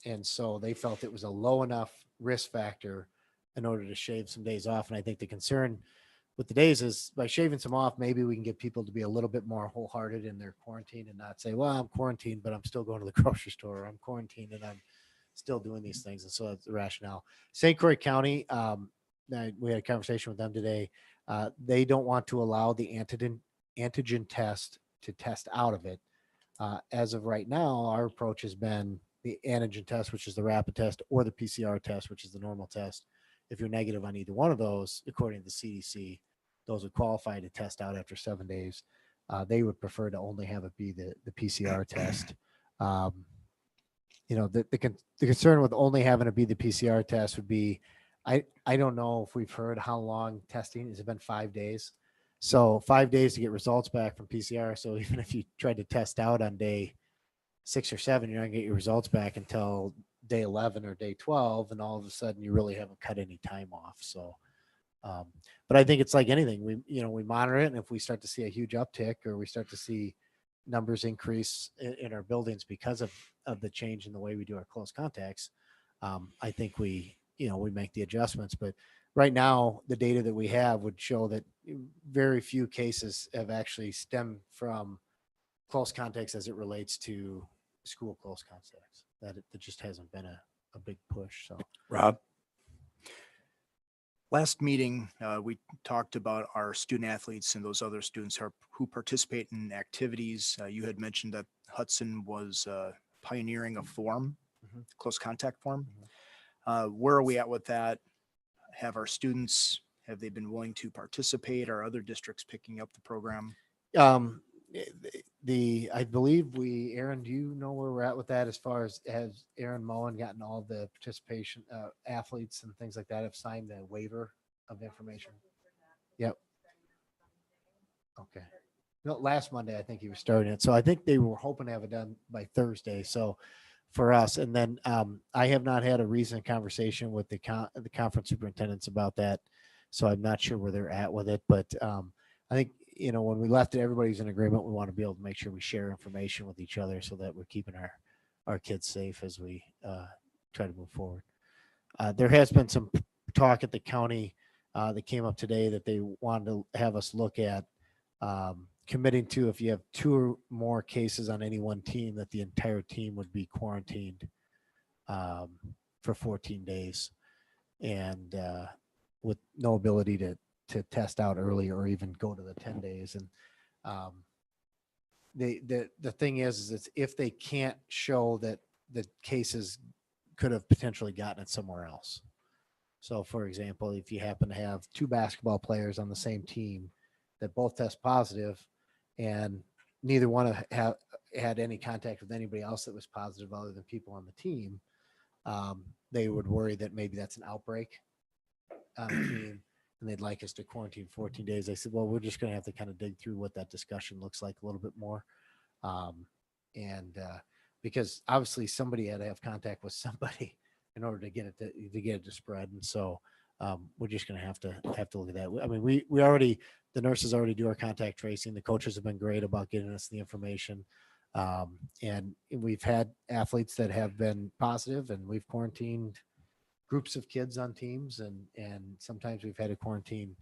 And so they felt it was a low enough risk factor in order to shave some days off. And I think the concern with the days is, by shaving some off, maybe we can get people to be a little bit more wholehearted in their quarantine and not say, well, I'm quarantined, but I'm still going to the grocery store, or I'm quarantined and I'm still doing these things. And so that's the rationale. St. Croix County, we had a conversation with them today. They don't want to allow the antigen test to test out of it. As of right now, our approach has been the antigen test, which is the rapid test, or the PCR test, which is the normal test. If you're negative on either one of those, according to the CDC, those would qualify to test out after 7 days. They would prefer to only have it be the PCR test. The concern with only having it be the PCR test would be, I don't know if we've heard how long testing has. It been 5 days. So 5 days to get results back from PCR. So even if you tried to test out on day 6 or 7, you're not gonna get your results back until day 11 or day 12. And all of a sudden you really haven't cut any time off. So, but I think it's like anything, we monitor it. And if we start to see a huge uptick, or we start to see numbers increase in our buildings because of the change in the way we do our close contacts, I think we make the adjustments. But right now, the data that we have would show that very few cases have actually stemmed from close contacts as it relates to school close contacts. That just hasn't been a big push. So, Rob? Last meeting, we talked about our student athletes and those other students who participate in activities. You had mentioned that Hudson was pioneering a form, close contact form. Where are we at with that? Have our students, have they been willing to participate? Are other districts picking up the program? I believe Aaron, do you know where we're at with that as far as has Aaron Mullen gotten all the participation, athletes and things like that have signed the waiver of information? Yep. Okay. No, last Monday, I think he was starting it. So I think they were hoping to have it done by Thursday. So for us, and then I have not had a recent conversation with the conference superintendents about that. So I'm not sure where they're at with it, but I think, when we left it, everybody's in agreement. We want to be able to make sure we share information with each other so that we're keeping our kids safe as we try to move forward. There has been some talk at the county that came up today that they wanted to have us look at committing to, if you have 2 or more cases on any one team, that the entire team would be quarantined for 14 days and with no ability to test out early or even go to the 10 days. And the thing is it's if they can't show that the cases could have potentially gotten it somewhere else. So for example, if you happen to have 2 basketball players on the same team that both test positive and neither one have had any contact with anybody else that was positive other than people on the team, they would worry that maybe that's an outbreak on the team and they'd like us to quarantine 14 days. I said, well, we're just going to have to kind of dig through what that discussion looks like a little bit more. Because obviously somebody had to have contact with somebody in order to get it to spread. And so we're just going to have to look at that. I mean, we already, the nurses already do our contact tracing. The coaches have been great about getting us the information. And we've had athletes that have been positive and we've quarantined groups of kids on teams. And sometimes we've had to quarantine,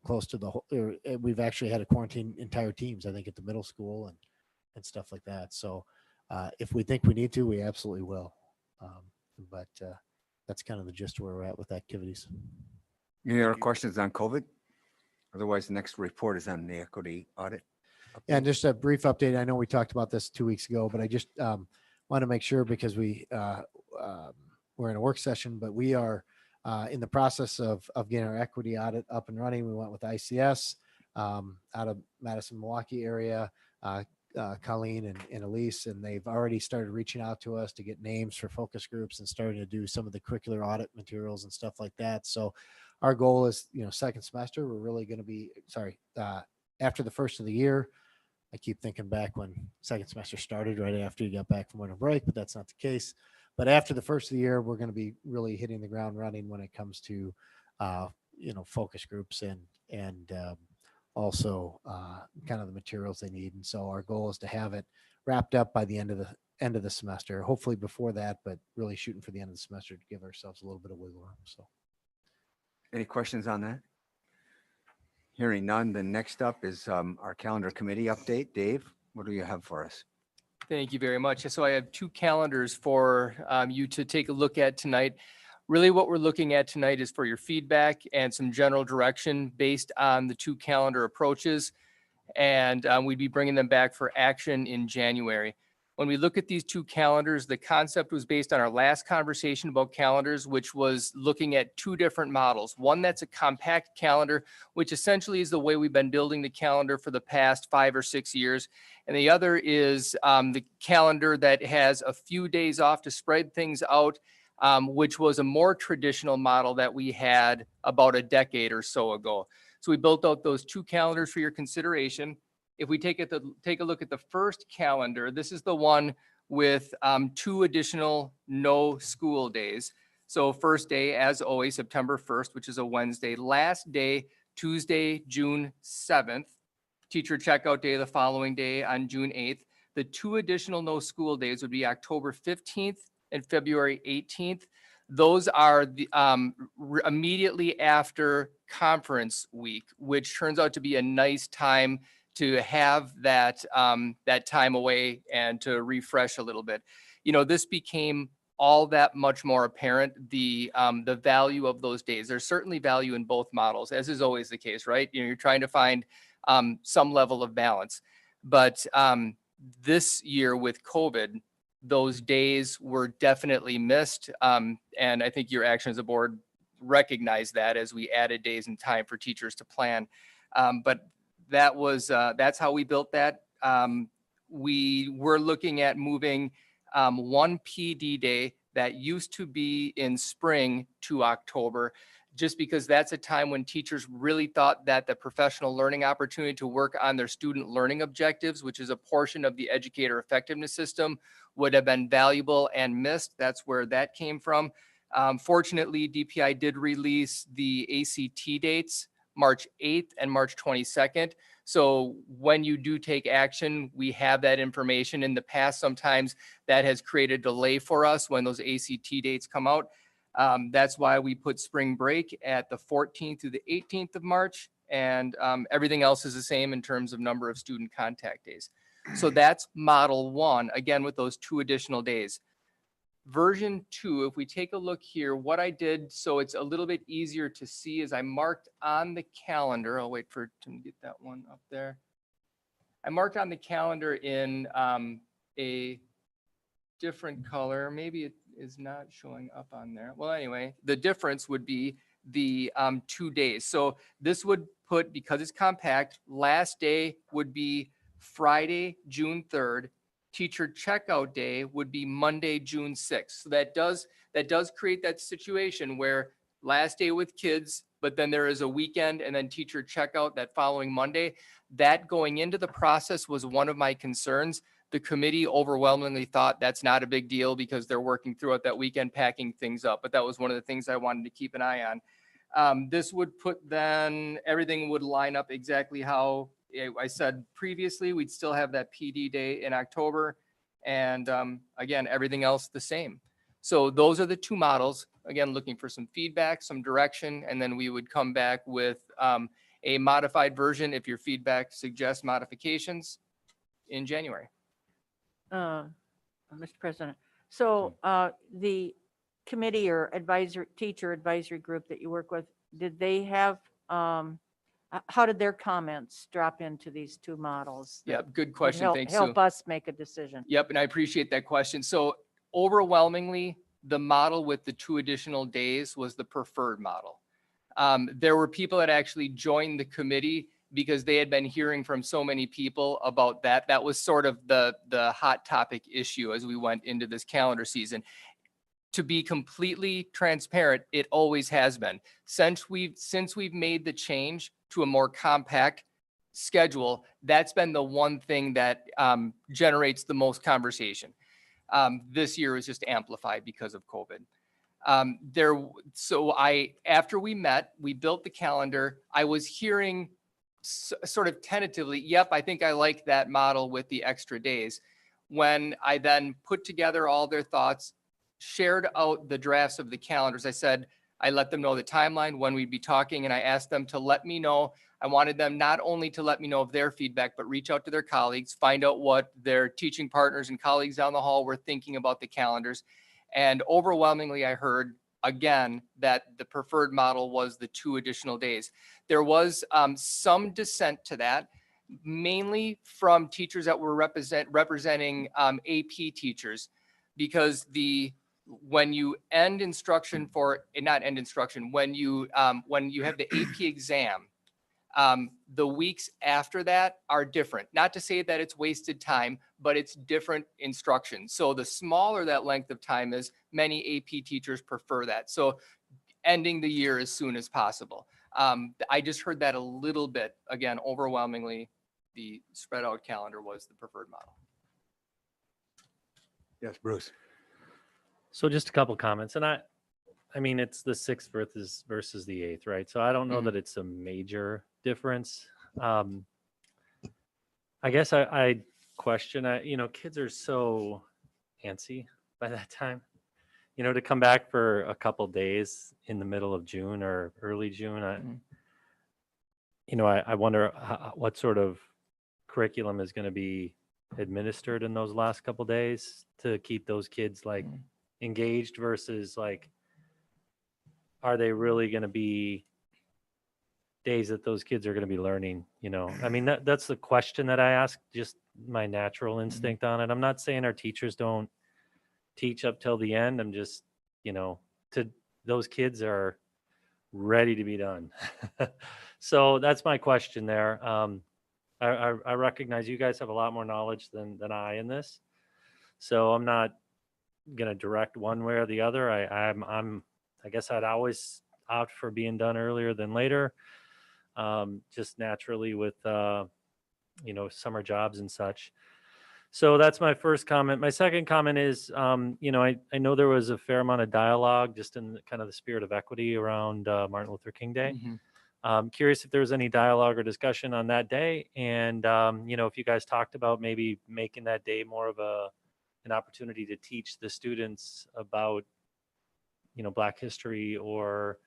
close to the whole, we've actually had to quarantine entire teams, I think at the middle school and stuff like that. So if we think we need to, we absolutely will. But that's kind of the gist of where we're at with activities. Any other questions on COVID? Otherwise, the next report is on the equity audit. Yeah, and just a brief update. I know we talked about this 2 weeks ago, but I just want to make sure because we're in a work session, but we are in the process of getting our equity audit up and running. We went with ICS out of Madison, Milwaukee area, Colleen and Elise, and they've already started reaching out to us to get names for focus groups and starting to do some of the curricular audit materials and stuff like that. So our goal is, second semester, we're really going to be, after the first of the year. I keep thinking back when second semester started right after you got back from winter break, but that's not the case. But after the first of the year, we're going to be really hitting the ground running when it comes to, focus groups and also kind of the materials they need. And so our goal is to have it wrapped up by the end of the semester, hopefully before that, but really shooting for the end of the semester to give ourselves a little bit of wiggle room. So. Any questions on that? Hearing none, then next up is our calendar committee update. Dave, what do you have for us? Thank you very much. So I have 2 calendars for you to take a look at tonight. Really what we're looking at tonight is for your feedback and some general direction based on the 2 calendar approaches. And we'd be bringing them back for action in January. When we look at these 2 calendars, the concept was based on our last conversation about calendars, which was looking at 2 different models. One that's a compact calendar, which essentially is the way we've been building the calendar for the past 5 or 6 years. And the other is the calendar that has a few days off to spread things out, which was a more traditional model that we had about a decade or so ago. So we built out those 2 calendars for your consideration. If we take a look at the first calendar, this is the one with 2 additional no school days. So first day, as always, September 1st, which is a Wednesday. Last day, Tuesday, June 7th. Teacher checkout day the following day on June 8th. The 2 additional no school days would be October 15th and February 18th. Those are the immediately after conference week, which turns out to be a nice time to have that that time away and to refresh a little bit. This became all that much more apparent, the value of those days. There's certainly value in both models, as is always the case, right? You're trying to find some level of balance. But this year with COVID, those days were definitely missed. And I think your action as a board recognized that as we added days and time for teachers to plan. But That was, that's how we built that. We were looking at moving one PD day that used to be in spring to October, just because that's a time when teachers really thought that the professional learning opportunity to work on their student learning objectives, which is a portion of the educator effectiveness system, would have been valuable and missed. That's where that came from. Fortunately, DPI did release the ACT dates, March 8th and March 22nd. So when you do take action, we have that information. In the past, sometimes that has created delay for us when those ACT dates come out. That's why we put spring break at the 14th through the 18th of March, and everything else is the same in terms of number of student contact days. So that's model 1, again, with those 2 additional days. Version 2, if we take a look here, what I did so it's a little bit easier to see is I marked on the calendar. I'll wait for Tim to get that one up there. I marked on the calendar in a different color. Maybe it is not showing up on there. Well, anyway, the difference would be the 2 days. So this would put, because it's compact, last day would be Friday, June 3rd. Teacher checkout day would be Monday, June 6th. So that does create that situation where last day with kids, but then there is a weekend and then teacher checkout that following Monday. That going into the process was one of my concerns. The committee overwhelmingly thought that's not a big deal because they're working throughout that weekend packing things up. But that was one of the things I wanted to keep an eye on. This would put then everything would line up exactly how I said previously. We'd still have that PD day in October. And again, everything else the same. So those are the 2 models. Again, looking for some feedback, some direction, and then we would come back with a modified version if your feedback suggests modifications in January. Mr. President, so the committee or teacher advisory group that you work with, did they have, how did their comments drop into these 2 models? that Yep, good would question. Thanks, Sue. help us make a decision? Yep, and I appreciate that question. So overwhelmingly, the model with the 2 additional days was the preferred model. There were people that actually joined the committee because they had been hearing from so many people about that. That was sort of the hot topic issue as we went into this calendar season. To be completely transparent, it always has been. Since we've made the change to a more compact schedule, that's been the one thing that generates the most conversation. This year was just amplified because of COVID. After we met, we built the calendar. I was hearing sort of tentatively, yep, I think I like that model with the extra days. When I then put together all their thoughts, shared out the drafts of the calendars, I said, I let them know the timeline, when we'd be talking, and I asked them to let me know. I wanted them not only to let me know of their feedback, but reach out to their colleagues, find out what their teaching partners and colleagues down the hall were thinking about the calendars. And overwhelmingly, I heard again that the preferred model was the 2 additional days. There was some dissent to that, mainly from teachers that were representing AP teachers, because when you end instruction for not end instruction, when you have the AP exam, the weeks after that are different. Not to say that it's wasted time, but it's different instruction. So the smaller that length of time is, many AP teachers prefer that. So ending the year as soon as possible. I just heard that a little bit. Again, overwhelmingly, the spread out calendar was the preferred model. Yes, Bruce. So just a couple comments, and I mean, it's the 6th versus the 8th, right? So I don't know that it's a major difference. I guess I question, kids are so antsy by that time, to come back for a couple days in the middle of June or early June. I wonder what sort of curriculum is going to be administered in those last couple days to keep those kids engaged versus are they really going to be days that those kids are going to be learning? I mean, that's the question that I ask, just my natural instinct on it. I'm not saying our teachers don't teach up till the end. I'm just, those kids are ready to be done. So that's my question there. I recognize you guys have a lot more knowledge than I in this. So I'm not going to direct one way or the other. I guess I'd always opt for being done earlier than later. Just naturally with, summer jobs and such. So that's my first comment. My second comment is, I know there was a fair amount of dialogue just in kind of the spirit of equity around Martin Luther King Day. Curious if there was any dialogue or discussion on that day. And, if you guys talked about maybe making that day more of an opportunity to teach the students about, Black history or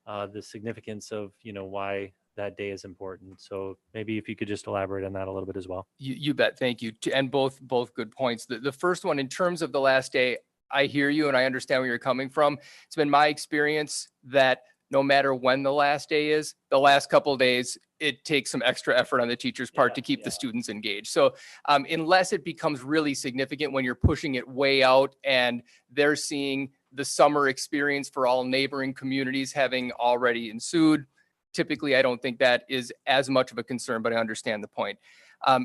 the significance of, why that day is important. So maybe if you could just elaborate on that a little bit as well. You bet. Thank you. And both good points. The first one, in terms of the last day, I hear you and I understand where you're coming from. It's been my experience that no matter when the last day is, the last couple of days, it takes some extra effort on the teacher's part to keep the students engaged. So unless it becomes really significant when you're pushing it way out and they're seeing the summer experience for all neighboring communities having already ensued, typically, I don't think that is as much of a concern, but I understand the point.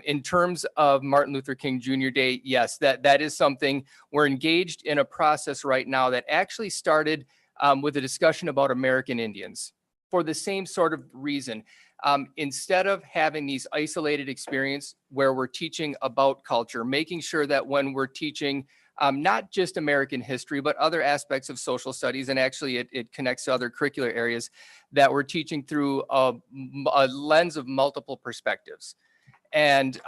In terms of Martin Luther King Jr. Day, yes, that is something we're engaged in a process right now that actually started with a discussion about American Indians for the same sort of reason. Instead of having these isolated experiences where we're teaching about culture, making sure that when we're teaching not just American history, but other aspects of social studies, and actually it connects to other curricular areas, that we're teaching through a lens of multiple perspectives. And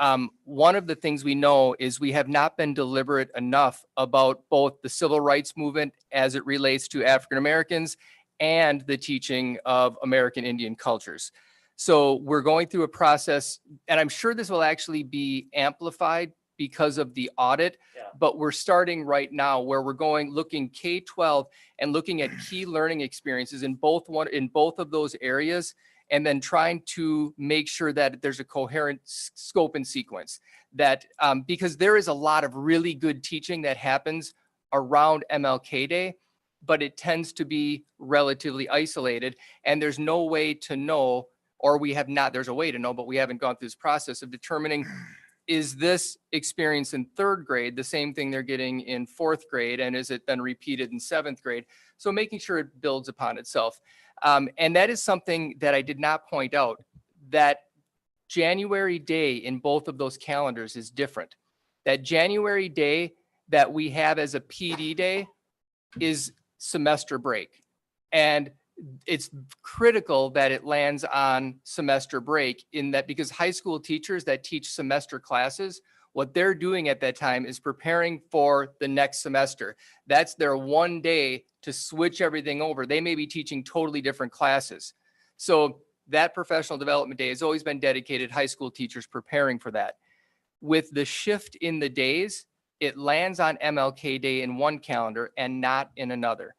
one of the things we know is we have not been deliberate enough about both the civil rights movement as it relates to African Americans and the teaching of American Indian cultures. So we're going through a process, and I'm sure this will actually be amplified because of the audit, but we're starting right now where we're looking K-12 and looking at key learning experiences in both of those areas, and then trying to make sure that there's a coherent scope and sequence. That because there is a lot of really good teaching that happens around MLK Day, but it tends to be relatively isolated, and there's no way to know, or there's a way to know, but we haven't gone through this process of determining, is this experience in third grade the same thing they're getting in fourth grade, and is it then repeated in seventh grade? So making sure it builds upon itself. And that is something that I did not point out, that January day in both of those calendars is different. That January day that we have as a PD day is semester break. And it's critical that it lands on semester break, in that because high school teachers that teach semester classes, what they're doing at that time is preparing for the next semester. That's their one day to switch everything over. They may be teaching totally different classes. So that professional development day has always been dedicated high school teachers preparing for that. With the shift in the days, it lands on MLK Day in one calendar and not in another.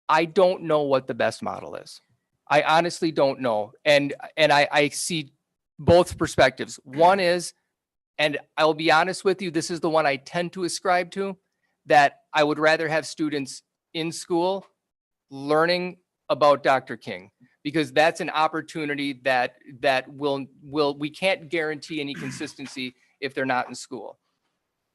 I don't know what the best model is. I honestly don't know. And I see both perspectives. One is, and I'll be honest with you, this is the one I tend to ascribe to, that I would rather have students in school learning about Dr. King, because that's an opportunity that we can't guarantee any consistency if they're not in school.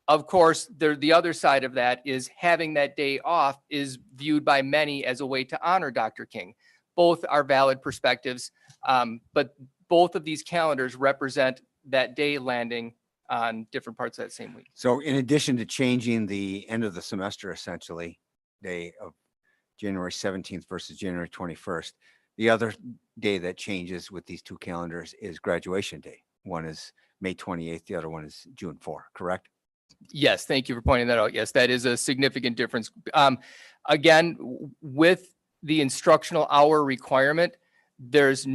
Of course, the other side of that is having that day off is viewed by many as a way to honor Dr. King. Both are valid perspectives, but both of these calendars represent that day landing on different parts of that same week. So in addition to changing the end of the semester, essentially, day of January 17th versus January 21st, the other day that changes with these two calendars is graduation day. One is May 28th, the other one is June 4, correct? Yes, thank you for pointing that out. Yes, that is a significant difference. Again, with the instructional hour requirement, there was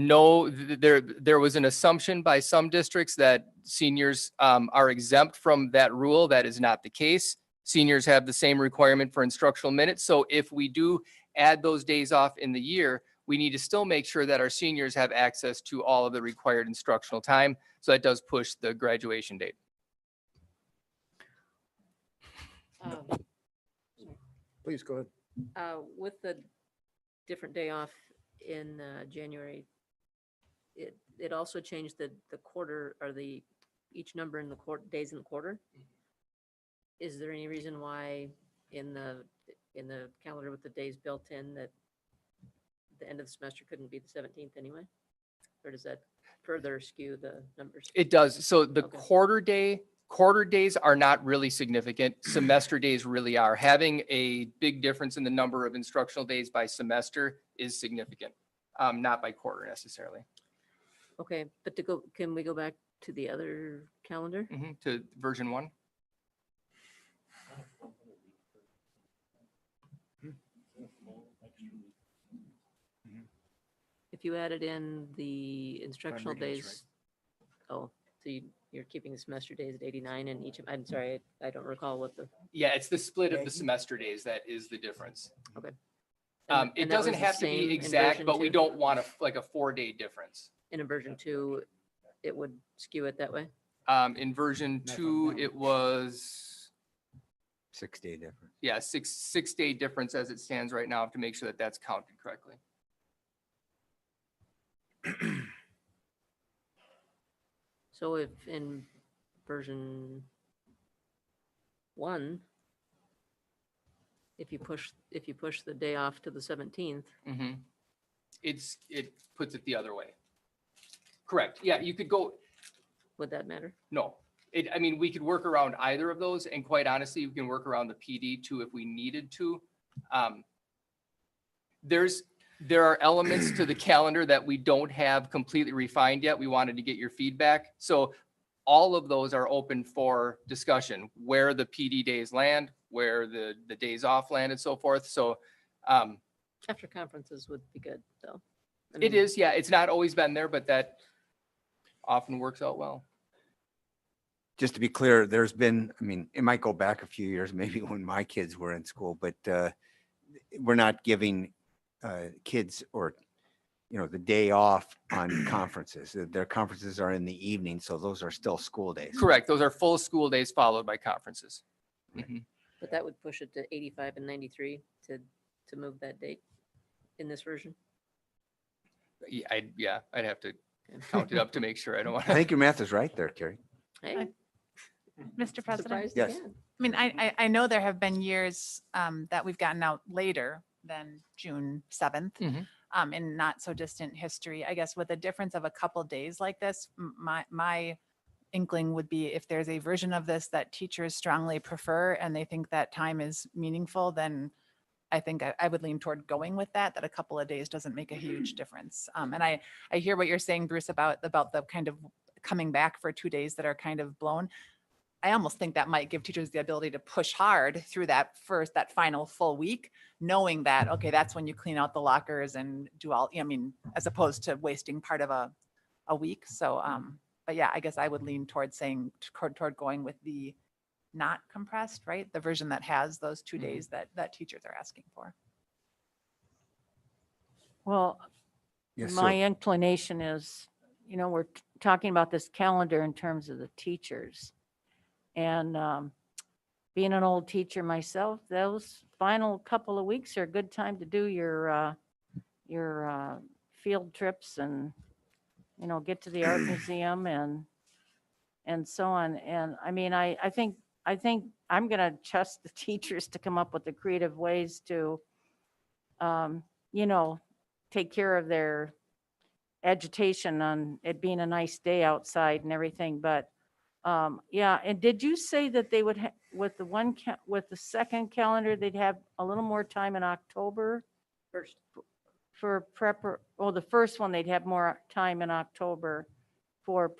an assumption by some districts that seniors are exempt from that rule. That is not the case. Seniors have the same requirement for instructional minutes. So if we do add those days off in the year, we need to still make sure that our seniors have access to all of the required instructional time. So that does push the graduation date. Please go ahead. With the different day off in January it also changed the quarter or each number in the days in the quarter. Is there any reason why in the calendar with the days built in that the end of the semester couldn't be the 17th anyway? Or does that further skew the numbers? It does. So the Okay. quarter days are not really significant. Semester days really are. Having a big difference in the number of instructional days by semester is significant, not by quarter necessarily. Okay, but can we go back to the other calendar? To version 1. If you added in the instructional reading this days, oh, so you're keeping the semester days at 89 and each, I'm sorry, I don't recall what the. Yeah, it's the split of the semester days that is the difference. and It that was doesn't the have to same be in exact, version but we 2? don't want like a 4-day difference. In a version 2, it would skew it that way? In version 2, it was, 6-day difference. yeah, six-day difference as it stands right now to make sure that that's counted correctly. So if in version 1, if you push the day off to the 17th, It puts it the other way. Correct. Yeah, you could go, would that matter? no. I mean, we could work around either of those, and quite honestly, we can work around the PD too if we needed to. There are elements to the calendar that we don't have completely refined yet. We wanted to get your feedback. So all of those are open for discussion, where the PD days land, where the days off land and so forth. So After conferences would be good, though. I it mean, is, yeah, it's not always been there, but that often works out well. Just to be clear, there's been, I mean, it might go back a few years, maybe when my kids were in school, but we're not giving kids or, the day off on conferences. Their conferences are in the evening, so those are still school days. Correct. Those are full school days followed by conferences. Mhm. But that would push it to 85 and 93 to move that date in this version. Yeah, I'd have to count it up to make sure. I don't want I to. think your math is right there, Carrie. Hey, Mr. President? surprised Yes. again. I mean, I know there have been years that we've gotten out later than June 7th. Mhm. In not so distant history. I guess with a difference of a couple days like this, my inkling would be if there's a version of this that teachers strongly prefer and they think that time is meaningful, then I think I would lean toward going with that a couple of days doesn't make a huge difference. And I hear what you're saying, Bruce, about the kind of coming back for 2 days that are kind of blown. I almost think that might give teachers the ability to push hard through that final full week, knowing that, okay, that's when you clean out the lockers and do all, as opposed to wasting part of a week. So, but yeah, I guess I would lean toward toward going with the not compressed, right? The version that has those 2 days that teachers are asking for. Well, Yes, my sir. inclination is, we're talking about this calendar in terms of the teachers. And being an old teacher myself, those final couple of weeks are a good time to do your field trips and, get to the art museum and so on. And I mean, I think I'm going to trust the teachers to come up with the creative ways to, take care of their agitation on it being a nice day outside and everything. But yeah, and did you say that they would, with the second calendar, they'd have a little more time in October First, for the first one, they'd have more time in October for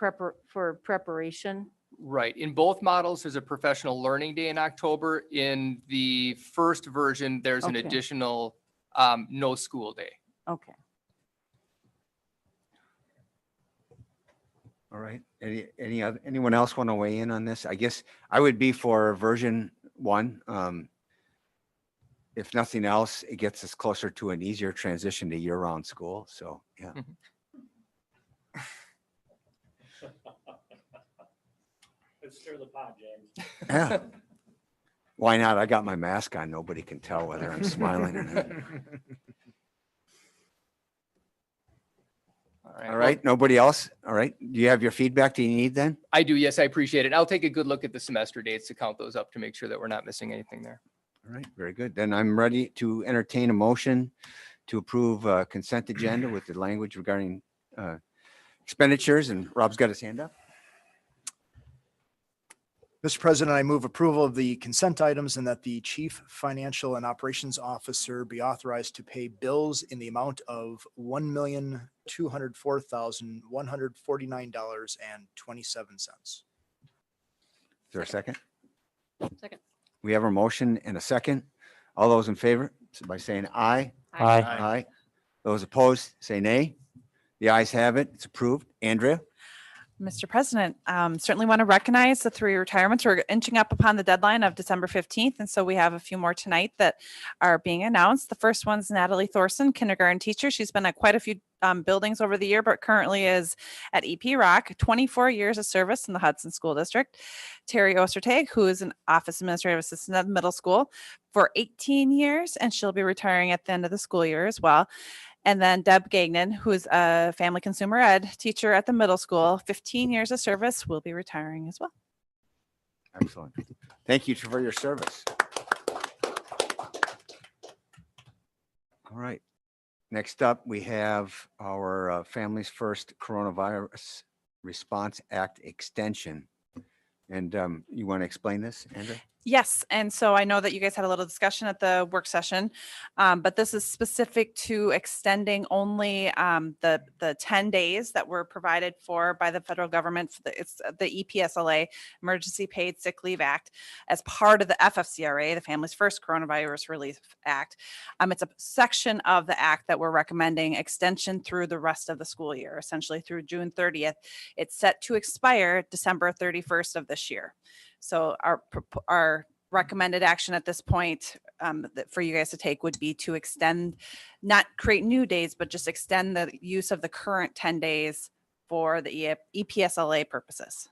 preparation? Right. In both models, there's a professional learning day in October. In the first version, there's an Okay. additional no school day. Okay. All right. Anyone else want to weigh in on this? I guess I would be for version 1. If nothing else, it gets us closer to an easier transition to year-round school. So, yeah. Let's stir the pot, James. Yeah. Why not? I got my mask on. Nobody can tell whether I'm smiling or not. All All right, nobody else? All right, do you have your feedback do you need then? I do. Yes, I appreciate it. I'll take a good look at the semester dates to count those up to make sure that we're not missing anything there. All right, very good. Then I'm ready to entertain a motion to approve consent agenda with the language regarding expenditures, and Rob's got his hand up. Mr. President, I move approval of the consent items and that the Chief Financial and Operations Officer be authorized to pay bills in the amount of $1,204,149.27. Is there a second? Second. We have a motion and a second. All those in favor, so by saying aye. Aye. Aye. Those opposed, say nay. The ayes have it. It's approved. Andrea? Mr. President, certainly want to recognize the 3 retirements. We're inching up upon the deadline of December 15th. And so we have a few more tonight that are being announced. The first one's Natalie Thorson, kindergarten teacher. She's been at quite a few buildings over the year, but currently is at EP Rock, 24 years of service in the Hudson School District. Terry Ostertag, who is an office administrative assistant at the middle school for 18 years, and she'll be retiring at the end of the school year as well. And then Deb Gagnon, who's a family consumer ed teacher at the middle school, 15 years of service, will be retiring as well. Excellent. Thank you for your service. All right. Next up, we have our Families First Coronavirus Response Act extension. And you want to explain this, Andrea? Yes, and so I know that you guys had a little discussion at the work session, but this is specific to extending only the 10 days that were provided for by the federal government. It's the EPSLA, Emergency Paid Sick Leave Act, as part of the FFCRA, the Families First Coronavirus Relief Act. It's a section of the act that we're recommending extension through the rest of the school year, essentially through June 30th. It's set to expire December 31st of this year. So our recommended action at this point for you guys to take would be to extend, not create new days, but just extend the use of the current 10 days for the EPSLA purposes.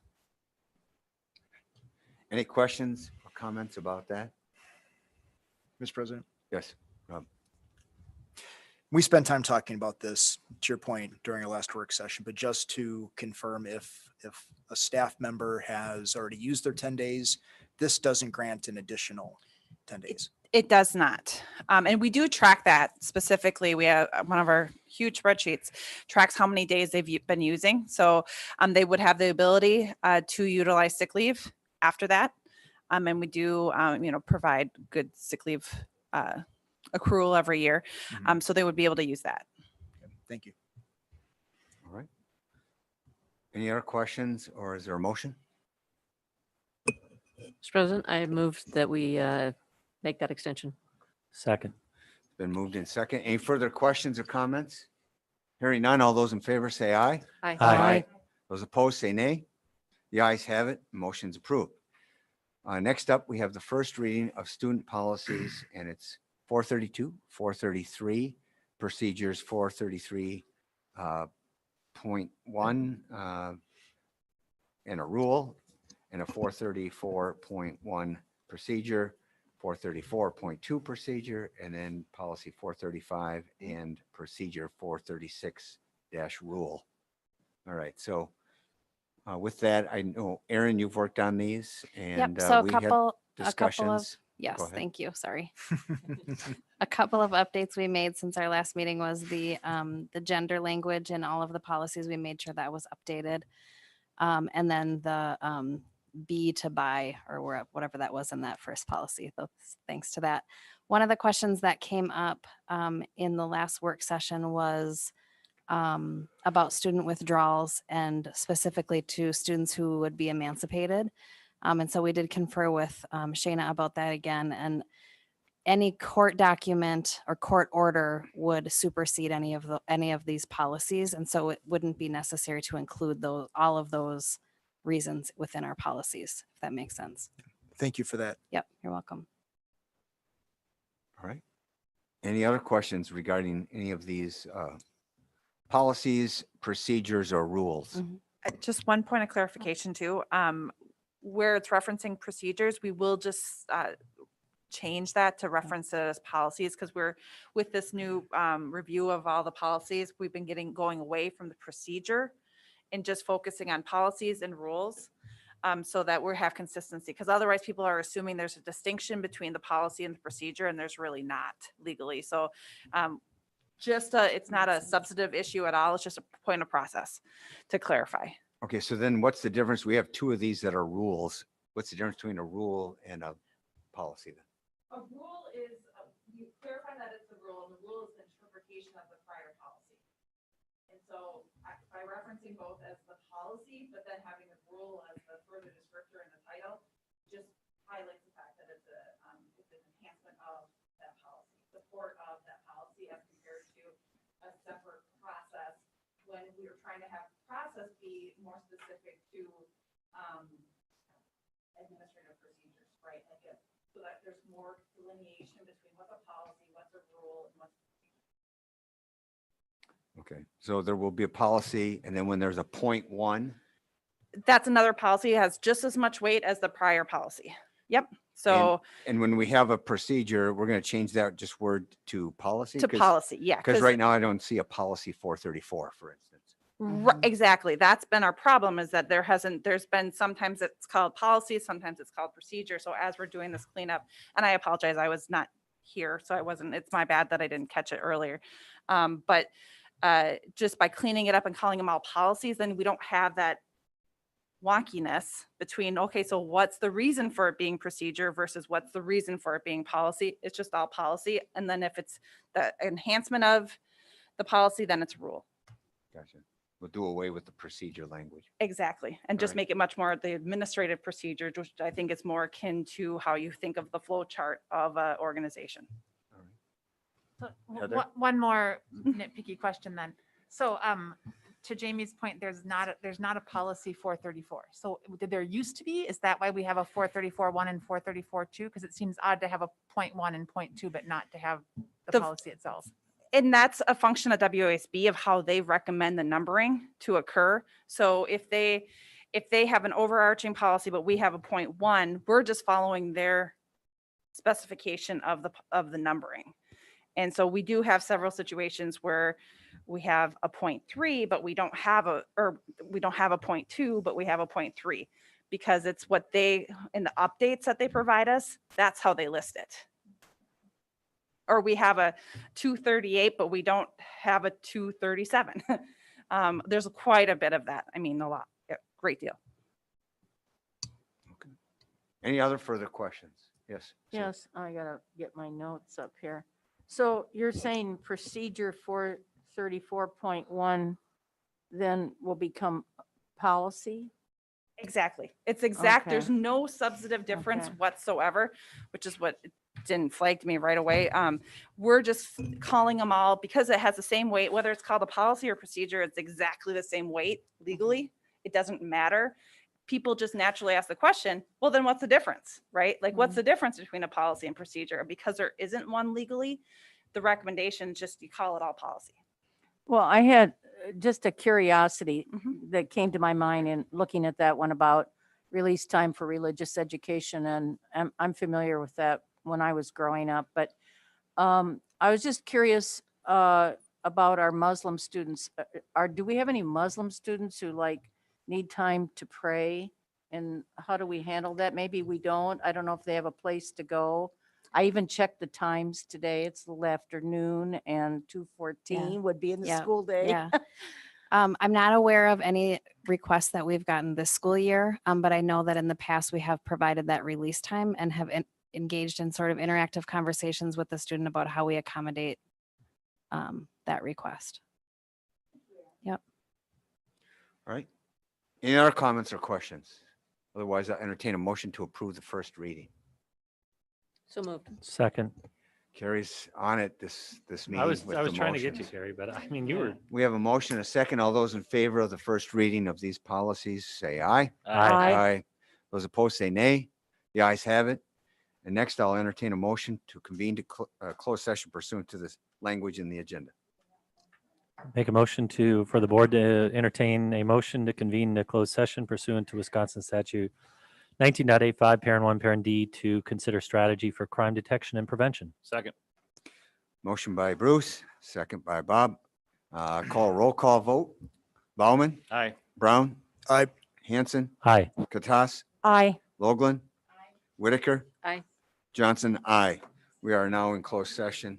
Any questions or comments about that? Mr. President, Yes, Rob. we spent time talking about this, to your point, during our last work session, but just to confirm, if a staff member has already used their 10 days, this doesn't grant an additional 10 days. It does not. And we do track that specifically. We have one of our huge spreadsheets tracks how many days they've been using. So they would have the ability to utilize sick leave after that. And we do, provide good sick leave accrual every year. So they would be able to use that. Okay, thank you. All right. Any other questions, or is there a motion? Mr. President, I moved that we make that extension. Second. It's been moved in second. Any further questions or comments? Hearing none, all those in favor say aye. Aye. Aye. Those opposed say nay. The ayes have it. Motion's approved. Next up, we have the first reading of student policies, and it's 432, 433, procedures 433.1 and a rule, and a 434.1 procedure, 434.2 procedure, and then policy 435 and procedure 436 rule. All right, so with that, I know, Erin, you've worked on these, and Yep, so we had a couple of, discussions. yes, Go ahead. thank you, sorry. A couple of updates we made since our last meeting was the gender language and all of the policies. We made sure that was updated. And then the B to buy, or whatever that was in that first policy. So thanks to that. One of the questions that came up in the last work session was about student withdrawals, and specifically to students who would be emancipated. And so we did confer with Shayna about that again, and any court document or court order would supersede any of these policies. And so it wouldn't be necessary to include all of those reasons within our policies, if that makes sense. Thank you for that. Yep, you're welcome. All right. Any other questions regarding any of these policies, procedures, or rules? Just one point of clarification too, where it's referencing procedures, we will just change that to reference it as policies, because we're, with this new review of all the policies, we've been going away from the procedure and just focusing on policies and rules, so that we have consistency, because otherwise people are assuming there's a distinction between the policy and the procedure, and there's really not legally. So it's not a substantive issue at all. It's just a point of process to clarify. Okay, so then what's the difference? We have two of these that are rules. What's the difference between a rule and a policy then? A rule is, you clarify that it's a rule, and the rule is the interpretation of the prior policy. And so by referencing both as the policy, but then having the rule as the further descriptor in the title, just highlights the fact that it's an enhancement of that policy, support of that policy as compared to a separate process, when we were trying to have process be more specific to administrative procedures, right? So that there's more delineation between what's a policy, what's a rule, and what's. Okay, so there will be a policy, and then when there's a .1, That's another policy, has just as much weight as the prior policy. Yep. So and when we have a procedure, we're going to change that just word to policy? to policy, yeah. Because right now I don't see a policy 434, for instance. Exactly. That's been our problem, is that there's been, sometimes it's called policy, sometimes it's called procedure. So as we're doing this cleanup, and I apologize, I was not here, so it's my bad that I didn't catch it earlier. But just by cleaning it up and calling them all policies, then we don't have that wonkiness between, okay, so what's the reason for it being procedure versus what's the reason for it being policy? It's just all policy. And then if it's the enhancement of the policy, then it's rule. Gotcha. We'll do away with the procedure language. Exactly. And just Alright. make it much more the administrative procedure, which I think is more akin to how you think of the flow chart of an organization. So Heather? one more nitpicky question then. So to Jamie's point, there's not a policy 434. So did there used to be? Is that why we have a 434.1 and 434.2? Because it seems odd to have a .1 and .2, but not to have the policy itself. And that's a function of WASB of how they recommend the numbering to occur. So if they have an overarching policy, but we have a .1, we're just following their specification of the numbering. And so we do have several situations where we have a .3, but we don't have a .2, but we have a .3, because it's what they, in the updates that they provide us, that's how they list it. Or we have a 238, but we don't have a 237. There's quite a bit of that. I mean, a lot, yeah, great deal. Okay. Any other further questions? Yes. Sue. Yes, I gotta get my notes up here. So you're saying procedure 434.1 then will become policy? Exactly. It's exact. Okay. There's no substantive difference Okay. whatsoever, which is what didn't flag to me right away. We're just calling them all because it has the same weight, whether it's called a policy or procedure, it's exactly the same weight legally. It doesn't matter. People just naturally ask the question, well, then what's the difference, right? Like, what's the difference between a policy and procedure? Because there isn't one legally, the recommendation just you call it all policy. Well, I had just a curiosity Mhm. that came to my mind in looking at that one about release time for religious education. And I'm familiar with that when I was growing up, but I was just curious about our Muslim students. Do we have any Muslim students who need time to pray? And how do we handle that? Maybe we don't. I don't know if they have a place to go. I even checked the times today. It's the afternoon, and 2:14 would be in the Yeah. school day. Yeah. I'm not aware of any requests that we've gotten this school year, but I know that in the past we have provided that release time and have engaged in sort of interactive conversations with the student about how we accommodate that request. Yep. All right. Any other comments or questions? Otherwise, I'll entertain a motion to approve the first reading. So moved. Second. Carrie's on it this meeting. I was with the trying to get you, motions. Gary, but I mean, you were. We have a motion, a second. All those in favor of the first reading of these policies, say aye. Aye. Those opposed, say nay. The ayes have it. And next, I'll entertain a motion to convene to closed session pursuant to this language in the agenda. Make a motion for the board to entertain a motion to convene a closed session pursuant to Wisconsin statute 19.85, parent 1, parent D, to consider strategy for crime detection and prevention. Second. Motion by Bruce, second by Bob. Call roll call vote. Bauman, Aye. Brown, Aye. Hanson, Aye. Katas, Aye. Logland, Whitaker, Aye. Johnson, aye. We are now in closed session.